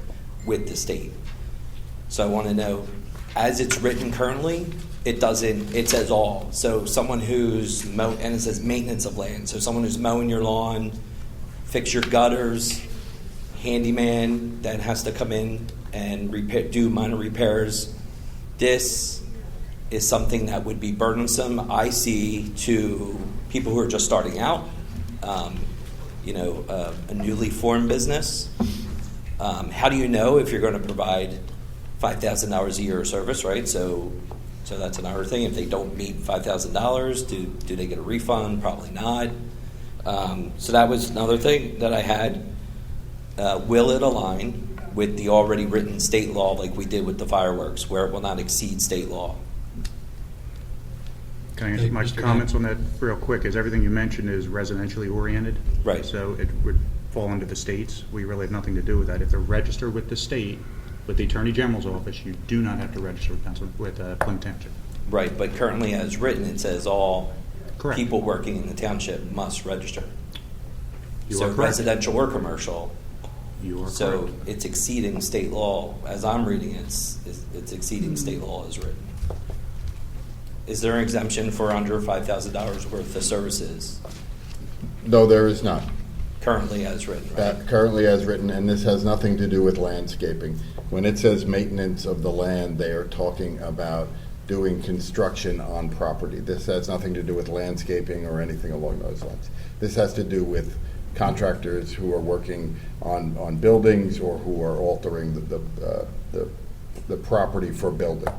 with the state. So I want to know, as it's written currently, it says all. So someone who's and it says maintenance of land. So someone who's mowing your lawn, fix your gutters, handyman that has to come in and do minor repairs. This is something that would be burdensome, I see, to people who are just starting out, a newly formed business. How do you know if you're going to provide $5,000 a year of service, right? So that's another thing. If they don't meet $5,000, do they get a refund? Probably not. So that was another thing that I had. Will it align with the already written state law like we did with the fireworks, where it will not exceed state law?
Can I answer my comments on that real quick? As everything you mentioned is residentially oriented.
Right.
So it would fall under the states. We really have nothing to do with that. If they're registered with the state, with the Attorney General's office, you do not have to register with Plymouth Township.
Right, but currently as written, it says all
Correct.
people working in the township must register.
You
So
are correct.
residential or commercial.
You are
So
correct.
it's exceeding state law. As I'm reading it, it's exceeding state law as written. Is there an exemption for under $5,000 worth of services
No, there is not.
currently as written, right?
Currently as written, and this has nothing to do with landscaping. When it says maintenance of the land, they are talking about doing construction on property. This has nothing to do with landscaping or anything along those lines. This has to do with contractors who are working on buildings or who are altering the property for building.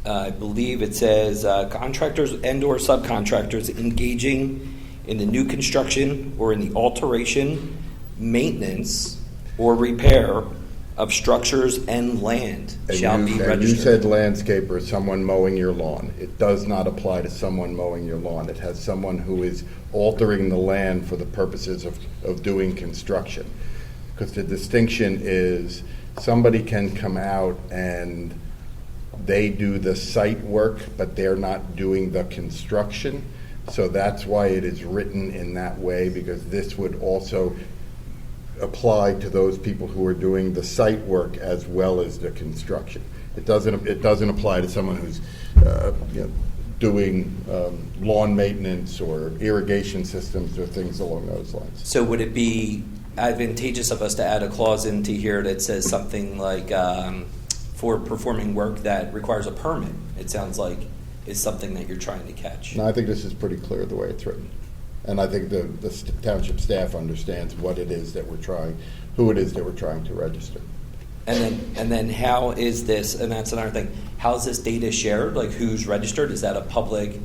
I believe it says contractors and/or subcontractors engaging in the new construction or in the alteration, maintenance, or repair of structures and land shall be registered.
You said landscaper, someone mowing your lawn. It does not apply to someone mowing your lawn. It has someone who is altering the land for the purposes of doing construction. Because the distinction is somebody can come out and they do the site work, but they're not doing the construction. So that's why it is written in that way, because this would also apply to those people who are doing the site work as well as the construction. It doesn't apply to someone who's doing lawn maintenance or irrigation systems or things along those lines.
So would it be advantageous of us to add a clause into here that says something like for performing work that requires a permit? It sounds like is something that you're trying to catch.
No, I think this is pretty clear the way it's written. And I think the township staff understands what it is that we're trying, who it is that we're trying to register.
And then how is this, and that's another thing, how is this data shared? Like who's registered? Is that a public?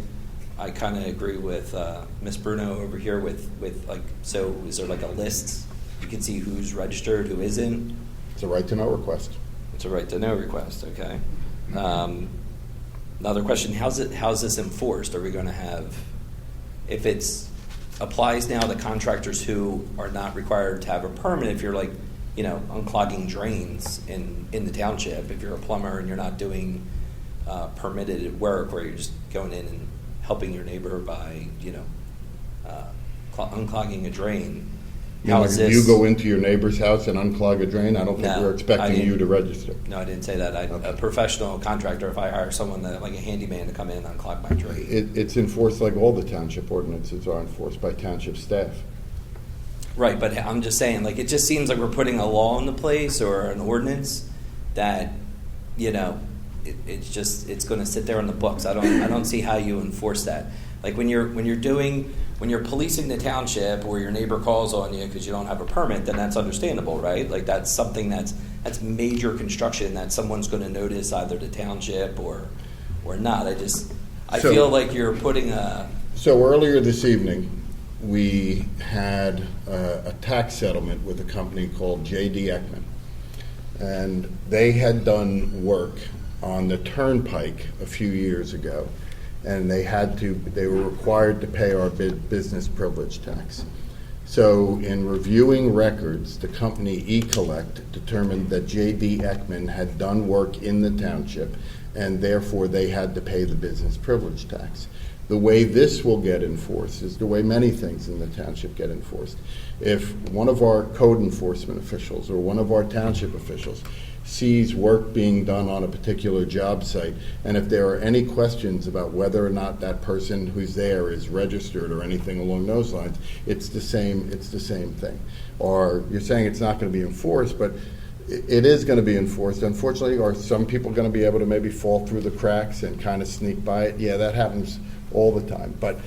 I kind of agree with Ms. Bruno over here with like, so is there like a list? You can see who's registered, who isn't?
It's a right to know request.
It's a right to know request, okay. Another question, how's this enforced? Are we going to have, if it's applies now to contractors who are not required to have a permit, if you're like, unclogging drains in the township, if you're a plumber and you're not doing permitted work where you're just going in and helping your neighbor by, unclogging a drain, how is this?
You go into your neighbor's house and unclog a drain? I don't think we're expecting you to register.
No, I didn't say that. A professional contractor, if I hire someone, like a handyman to come in and unclog my drain.
It's enforced like all the township ordinances are enforced by township staff.
Right, but I'm just saying, like, it just seems like we're putting a law into place or an ordinance that, it's going to sit there in the books. I don't see how you enforce that. Like when you're policing the township or your neighbor calls on you because you don't have a permit, then that's understandable, right? Like that's something that's major construction that someone's going to notice, either the township or not. I feel like you're putting a.
So earlier this evening, we had a tax settlement with a company called J.D. Ekman, and they had done work on the turnpike a few years ago, and they were required to pay our business privilege tax. So in reviewing records, the company eCollect determined that J.D. Ekman had done work in the township, and therefore they had to pay the business privilege tax. The way this will get enforced is the way many things in the township get enforced. If one of our code enforcement officials or one of our township officials sees work being done on a particular job site, and if there are any questions about whether or not that person who's there is registered or anything along those lines, it's the same thing. Or you're saying it's not going to be enforced, but it is going to be enforced. Unfortunately, are some people going to be able to maybe fall through the cracks and kind of sneak by it? Yeah, that happens all the time. But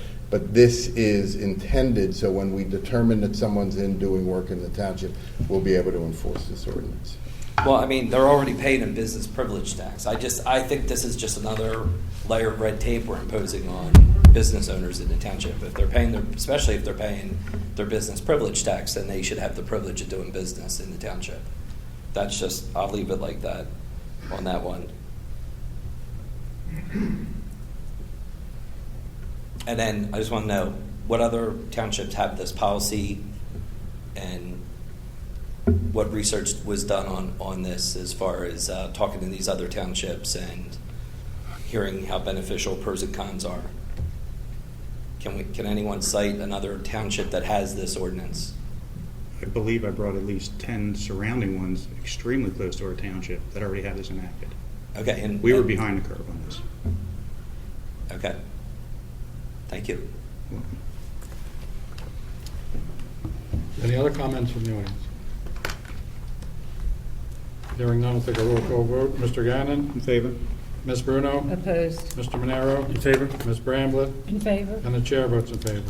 this is intended so when we determine that someone's in doing work in the township, we'll be able to enforce this ordinance.
Well, I mean, they're already paid in business privilege tax. I think this is just another layer of red tape we're imposing on business owners in the township. If they're paying especially if they're paying their business privilege tax, then they should have the privilege of doing business in the township. That's just, I'll leave it like that on that one. And then I just want to know, what other townships have this policy, and what research was done on this as far as talking to these other townships and hearing how beneficial pros and cons are? Can anyone cite another township that has this ordinance?
I believe I brought at least 10 surrounding ones extremely close to our township that already have this enacted.
Okay, and
we were behind the curve on this.
Okay. Thank you.
Any other comments from the audience? Hearing none, I'll take a roll call vote. Mr. Gannon?
In favor?
Ms. Bruno?
Opposed?
Mr. Monero?
In favor?
Ms. Bramblett?
In favor?
And the chair votes in favor.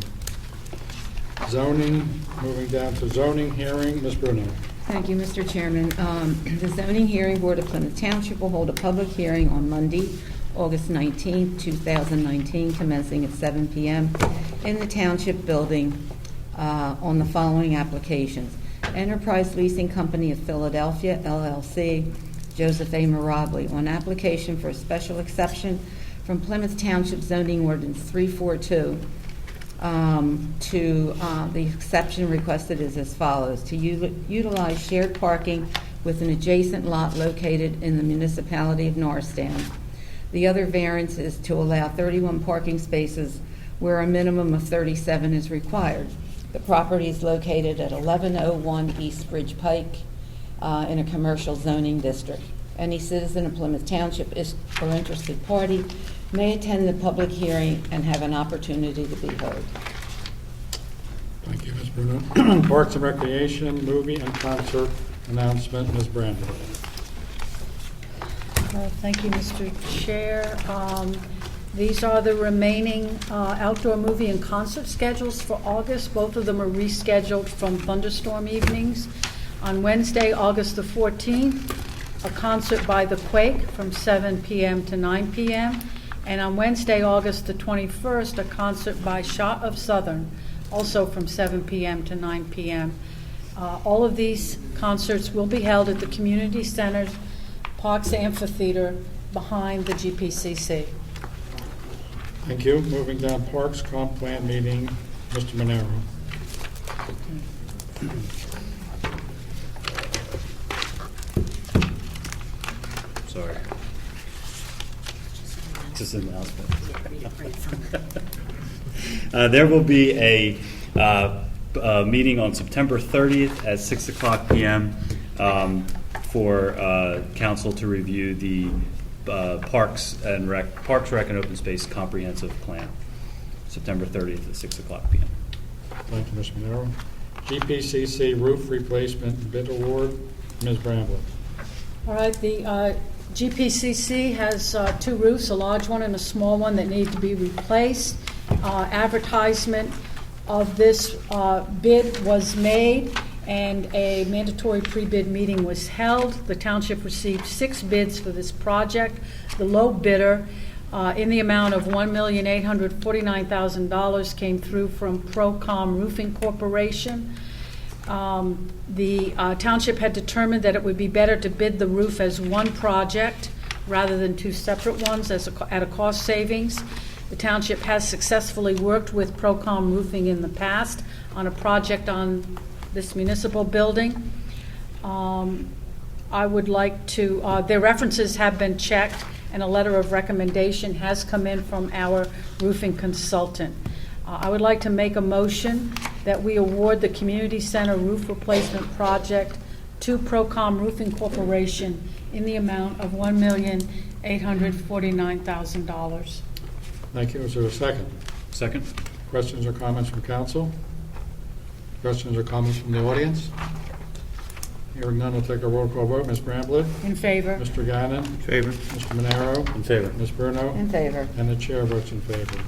Zoning, moving down to zoning hearing, Ms. Bruno.
Thank you, Mr. Chairman. The zoning hearing board of Plymouth Township will hold a public hearing on Monday, August 19, 2019, commencing at 7 p.m. in the Township Building on the following applications. Enterprise Leasing Company of Philadelphia, LLC, Joseph A. Mirabli, on application for a special exception from Plymouth Township Zoning Ordinance 342. The exception requested is as follows: to utilize shared parking with an adjacent lot located in the municipality of Norristown. The other variance is to allow 31 parking spaces where a minimum of 37 is required. The property is located at 1101 East Bridge Pike in a commercial zoning district. Any citizen of Plymouth Township or interested party may attend the public hearing and have an opportunity to be heard.
Thank you, Ms. Bruno. Parks and Recreation, movie and concert announcement, Ms. Bramblett.
Thank you, Mr. Chair. These are the remaining outdoor movie and concert schedules for August. Both of them are rescheduled from thunderstorm evenings. On Wednesday, August the 14th, a concert by The Quake from 7 p.m. to 9 p.m. And on Wednesday, August the 21st, a concert by Shot of Southern, also from 7 p.m. to 9 p.m. All of these concerts will be held at the Community Center's Parks Amphitheater behind the GPCC.
Thank you. Moving down, Parks Comp Plan meeting, Mr. Monero.
Sorry. Just an announcement. There will be a meeting on September 30th at 6 o'clock p.m. For council to review the Parks Rec and Open Space Comprehensive Plan. September 30th at 6 o'clock p.m.
Thank you, Mr. Monero. GPCC roof replacement bid award, Ms. Bramblett.
All right, the GPCC has two roofs, a large one and a small one, that need to be replaced. Advertisement of this bid was made, and a mandatory pre-bid meeting was held. The township received 6 bids for this project. The low bidder, in the amount of $1,849,000, came through from Procom Roofing Corporation. The township had determined that it would be better to bid the roof as one project rather than 2 separate ones at a cost savings. The township has successfully worked with Procom Roofing in the past on a project on this municipal building. I would like to, their references have been checked, and a letter of recommendation has come in from our roofing consultant. I would like to make a motion that we award the Community Center roof replacement project to Procom Roofing Corporation in the amount of $1,849,000.
Thank you. Is there a second?
Second.
Questions or comments from council? Questions or comments from the audience? Hearing none, we'll take a roll call vote. Ms. Bramblett?
In favor?
Mr. Gannon?
In favor?
Mr. Monero?
In favor.
Ms. Bruno?
In favor.
And the chair votes in favor.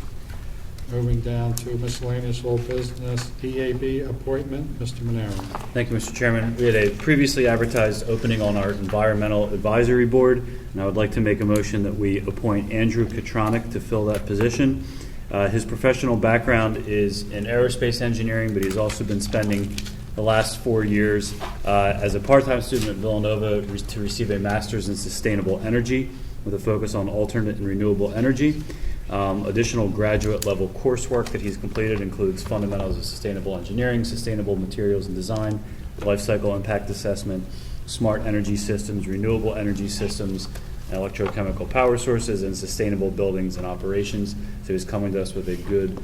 Moving down to miscellaneous old business, DAB appointment, Mr. Monero.
Thank you, Mr. Chairman. We had a previously advertised opening on our Environmental Advisory Board, and I would like to make a motion that we appoint Andrew Katronic to fill that position. His professional background is in aerospace engineering, but he's also been spending the last 4 years as a part-time student at Villanova to receive a master's in sustainable energy with a focus on alternate and renewable energy. Additional graduate level coursework that he's completed includes fundamentals of sustainable engineering, sustainable materials and design, life cycle impact assessment, smart energy systems, renewable energy systems, electrochemical power sources, and sustainable buildings and operations. So he's coming to us with a good,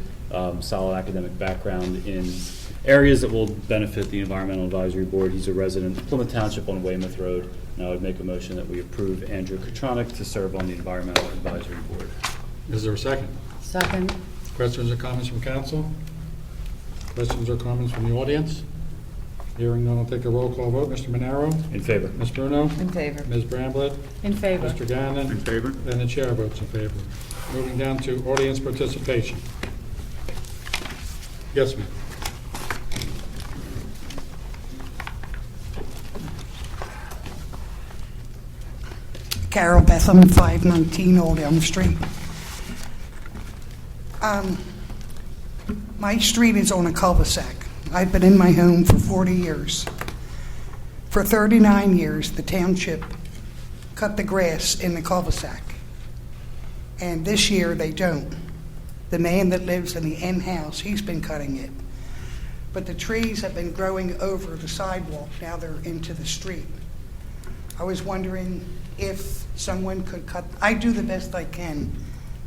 solid academic background in areas that will benefit the Environmental Advisory Board. He's a resident of Plymouth Township on Weymouth Road, and I would make a motion that we approve Andrew Katronic to serve on the Environmental Advisory Board.
Is there a second?
Second.
Questions or comments from council? Questions or comments from the audience? Hearing none, I'll take a roll call vote. Mr. Monaro?
In favor.
Ms. Bruno?
In favor.
Ms. Bramblett?
In favor.
Mr. Gannon?
In favor?
And the chair votes in favor. Moving down to audience participation. Yes, ma'am.
Carol Betham, 519 Old Elm Street. My street is on a cul-de-sac. I've been in my home for 40 years. For 39 years, the township cut the grass in the cul-de-sac. And this year, they don't. The man that lives in the end house, he's been cutting it. But the trees have been growing over the sidewalk. Now they're into the street. I was wondering if someone could cut, I do the best I can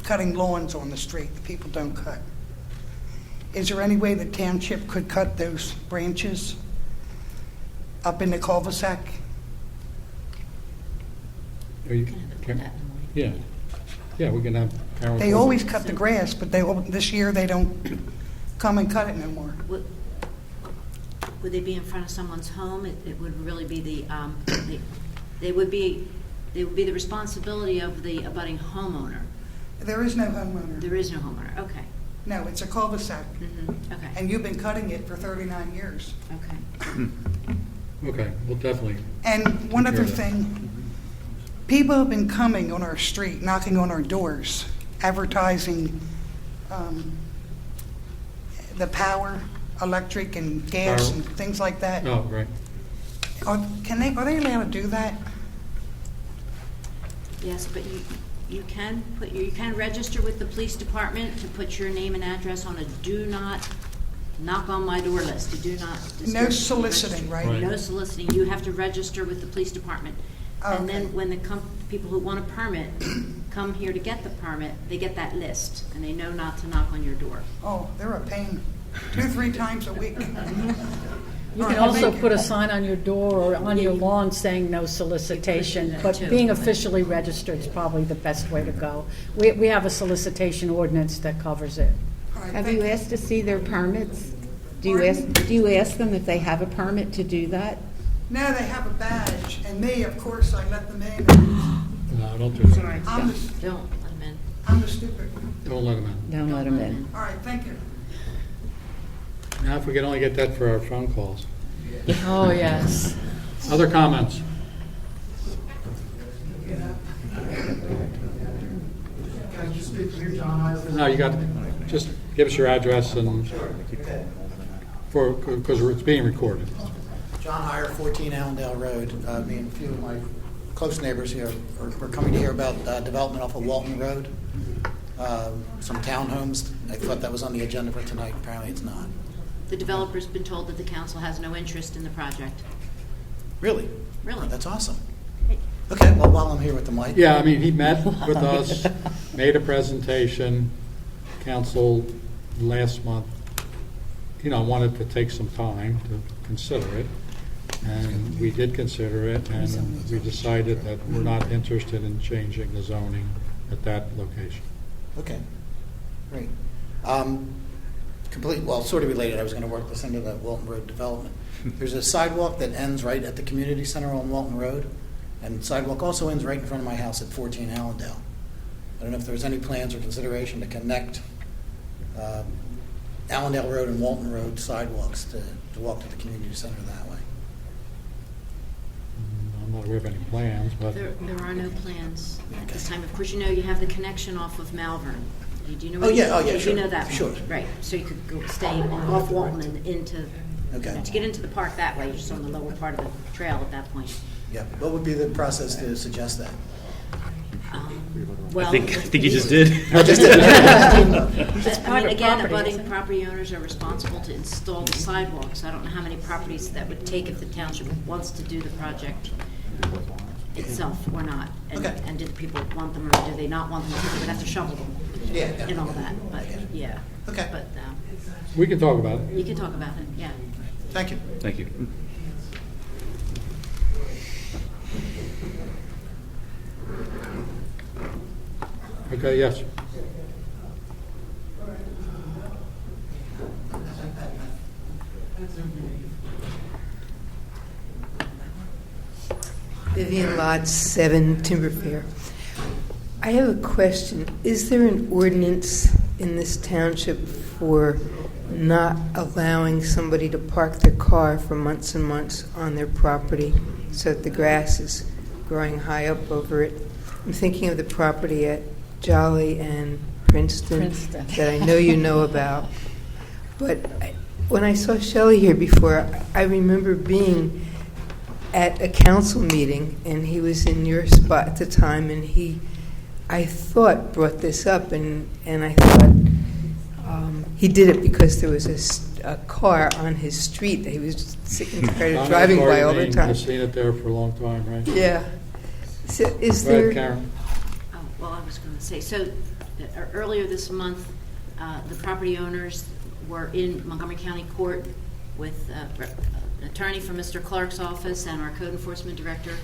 cutting lawns on the street. The people don't cut. Is there any way the township could cut those branches up in the cul-de-sac?
Are you, yeah. Yeah, we can have Carol.
They always cut the grass, but this year they don't come and cut it no more.
Would they be in front of someone's home? It would really be they would be the responsibility of the abutting homeowner.
There is no homeowner.
There is no homeowner. Okay.
No, it's a cul-de-sac.
Mm-hmm. Okay.
And you've been cutting it for 39 years.
Okay.
Okay, we'll definitely.
And one other thing, people have been coming on our street, knocking on our doors, advertising the power, electric and gas
Power.
and things like that.
Oh, right.
Are they allowed to do that?
Yes, but you can register with the police department to put your name and address on a do not knock on my door list. You do not.
No soliciting, right?
No soliciting. You have to register with the police department.
Oh,
And
okay.
then when the people who want a permit come here to get the permit, they get that list and they know not to knock on your door.
Oh, they're a pain. 2-3 times a week.
You can also put a sign on your door or on your lawn saying no solicitation, but being officially registered is probably the best way to go. We have a solicitation ordinance that covers it.
Have you asked to see their permits? Do you ask them if they have a permit to do that?
No, they have a badge, and me, of course, I let them in.
No, don't do that.
I'm the
Don't let them in.
I'm the stupid.
Don't let them in.
Don't let them in.
All right, thank you.
Now, if we could only get that for our phone calls.
Oh, yes.
Other comments? No, you got, just give us your address and, because it's being recorded.
John Heyer, 14 Allendale Road. Me and a few of my close neighbors here we're coming to hear about development off of Walton Road. Some townhomes. I thought that was on the agenda for tonight. Apparently it's not.
The developer's been told that the council has no interest in the project.
Really?
Really?
That's awesome. Okay, well, while I'm here with the mic.
Yeah, I mean, he met with us, made a presentation, council last month, wanted to take some time to consider it. And we did consider it, and we decided that we're not interested in changing the zoning at that location.
Okay, great. Sort of related, I was going to work this into the Walton Road development. There's a sidewalk that ends right at the community center on Walton Road, and the sidewalk also ends right in front of my house at 14 Allendale. I don't know if there's any plans or consideration to connect Allendale Road and Walton Road sidewalks to walk to the community center that way.
I'm not aware of any plans, but
There are no plans at this time. Of course, you have the connection off of Malvern. Do you know?
Oh, yeah,
You
sure.
know that one.
Sure.
Right. So you could go stay off Walton and into.
Okay.
To get into the park that way, you're just on the lower part of the trail at that point.
Yeah. What would be the process to suggest that?
Well,
I think you just did.
I just did.
Again, abutting property owners are responsible to install the sidewalks. I don't know how many properties that would take if the township wants to do the project itself or not. And do the people want them or do they not want them? Because they would have to shovel them.
Yeah.
And all that, but, yeah.
Okay.
But
we can talk about it.
you can talk about it, yeah.
Thank you.
Thank you.
Okay, yes.
Vivian Lodge, 7 Timber Fair. I have a question. Is there an ordinance in this township for not allowing somebody to park their car for months and months on their property so that the grass is growing high up over it? I'm thinking of the property at Jolly and Princeton that I know you know about. But when I saw Shelley here before, I remember being at a council meeting, and he was in your spot at the time, and he, I thought, brought this up, and I thought he did it because there was a car on his street that he was sick and tired of driving by all the time.
I've seen it there for a long time, right?
Yeah. So is
Go ahead,
there...
Karen.
Oh, well, I was going to say, so earlier this month, the property owners were in Montgomery County Court with an attorney from Mr. Clark's office and our code enforcement director.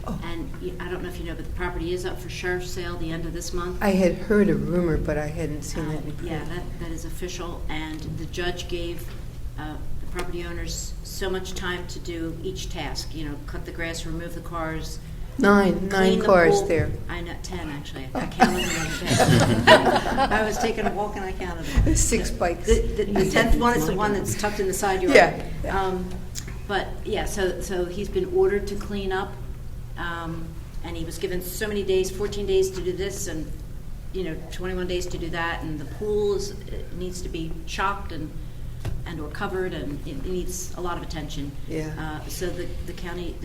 Oh.
And I don't know if you know, but the property is up for sheriff's sale the end of this month.
I had heard a rumor, but I hadn't seen that in print.
Yeah, that is official, and the judge gave the property owners so much time to do each task, cut the grass, remove the cars.
Nine
clean the
cars
pool.
there.
I know, 10 actually. I counted them the other day. I was taking a walk and I counted them.
6 bikes.
The 10th one is the one that's tucked in the side yard.
Yeah.
But yeah, so he's been ordered to clean up, and he was given so many days, 14 days to do this, and 21 days to do that, and the pool needs to be chopped and or covered, and it needs a lot of attention.
Yeah.
So the county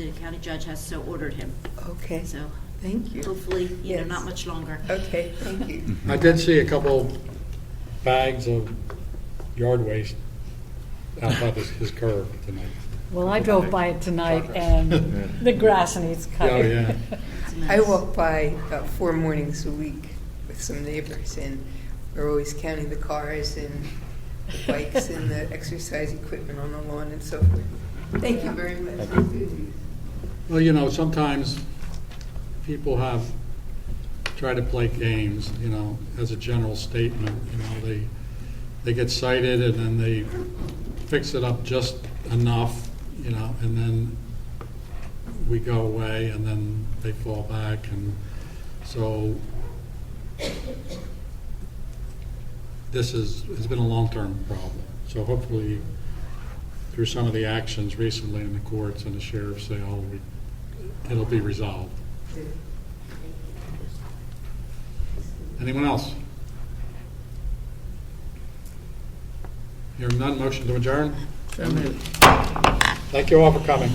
judge has so ordered him.
Okay.
So
thank you.
hopefully,
Yes.
not much longer.
Okay, thank you.
I did see a couple bags of yard waste out by his curb tonight.
Well, I drove by it tonight, and the grass needs cutting.
Oh, yeah.
I walk by about 4 mornings a week with some neighbors, and we're always counting the cars and the bikes and the exercise equipment on the lawn and so forth. Thank you very much.
Well, sometimes people have tried to play games, as a general statement. They get cited and then they fix it up just enough, and then we go away and then they fall back. And so this has been a long-term problem. So hopefully, through some of the actions recently in the courts and the sheriff's sale, it'll be resolved. Anyone else? Hearing none, motion to adjourn? Thank you all for coming.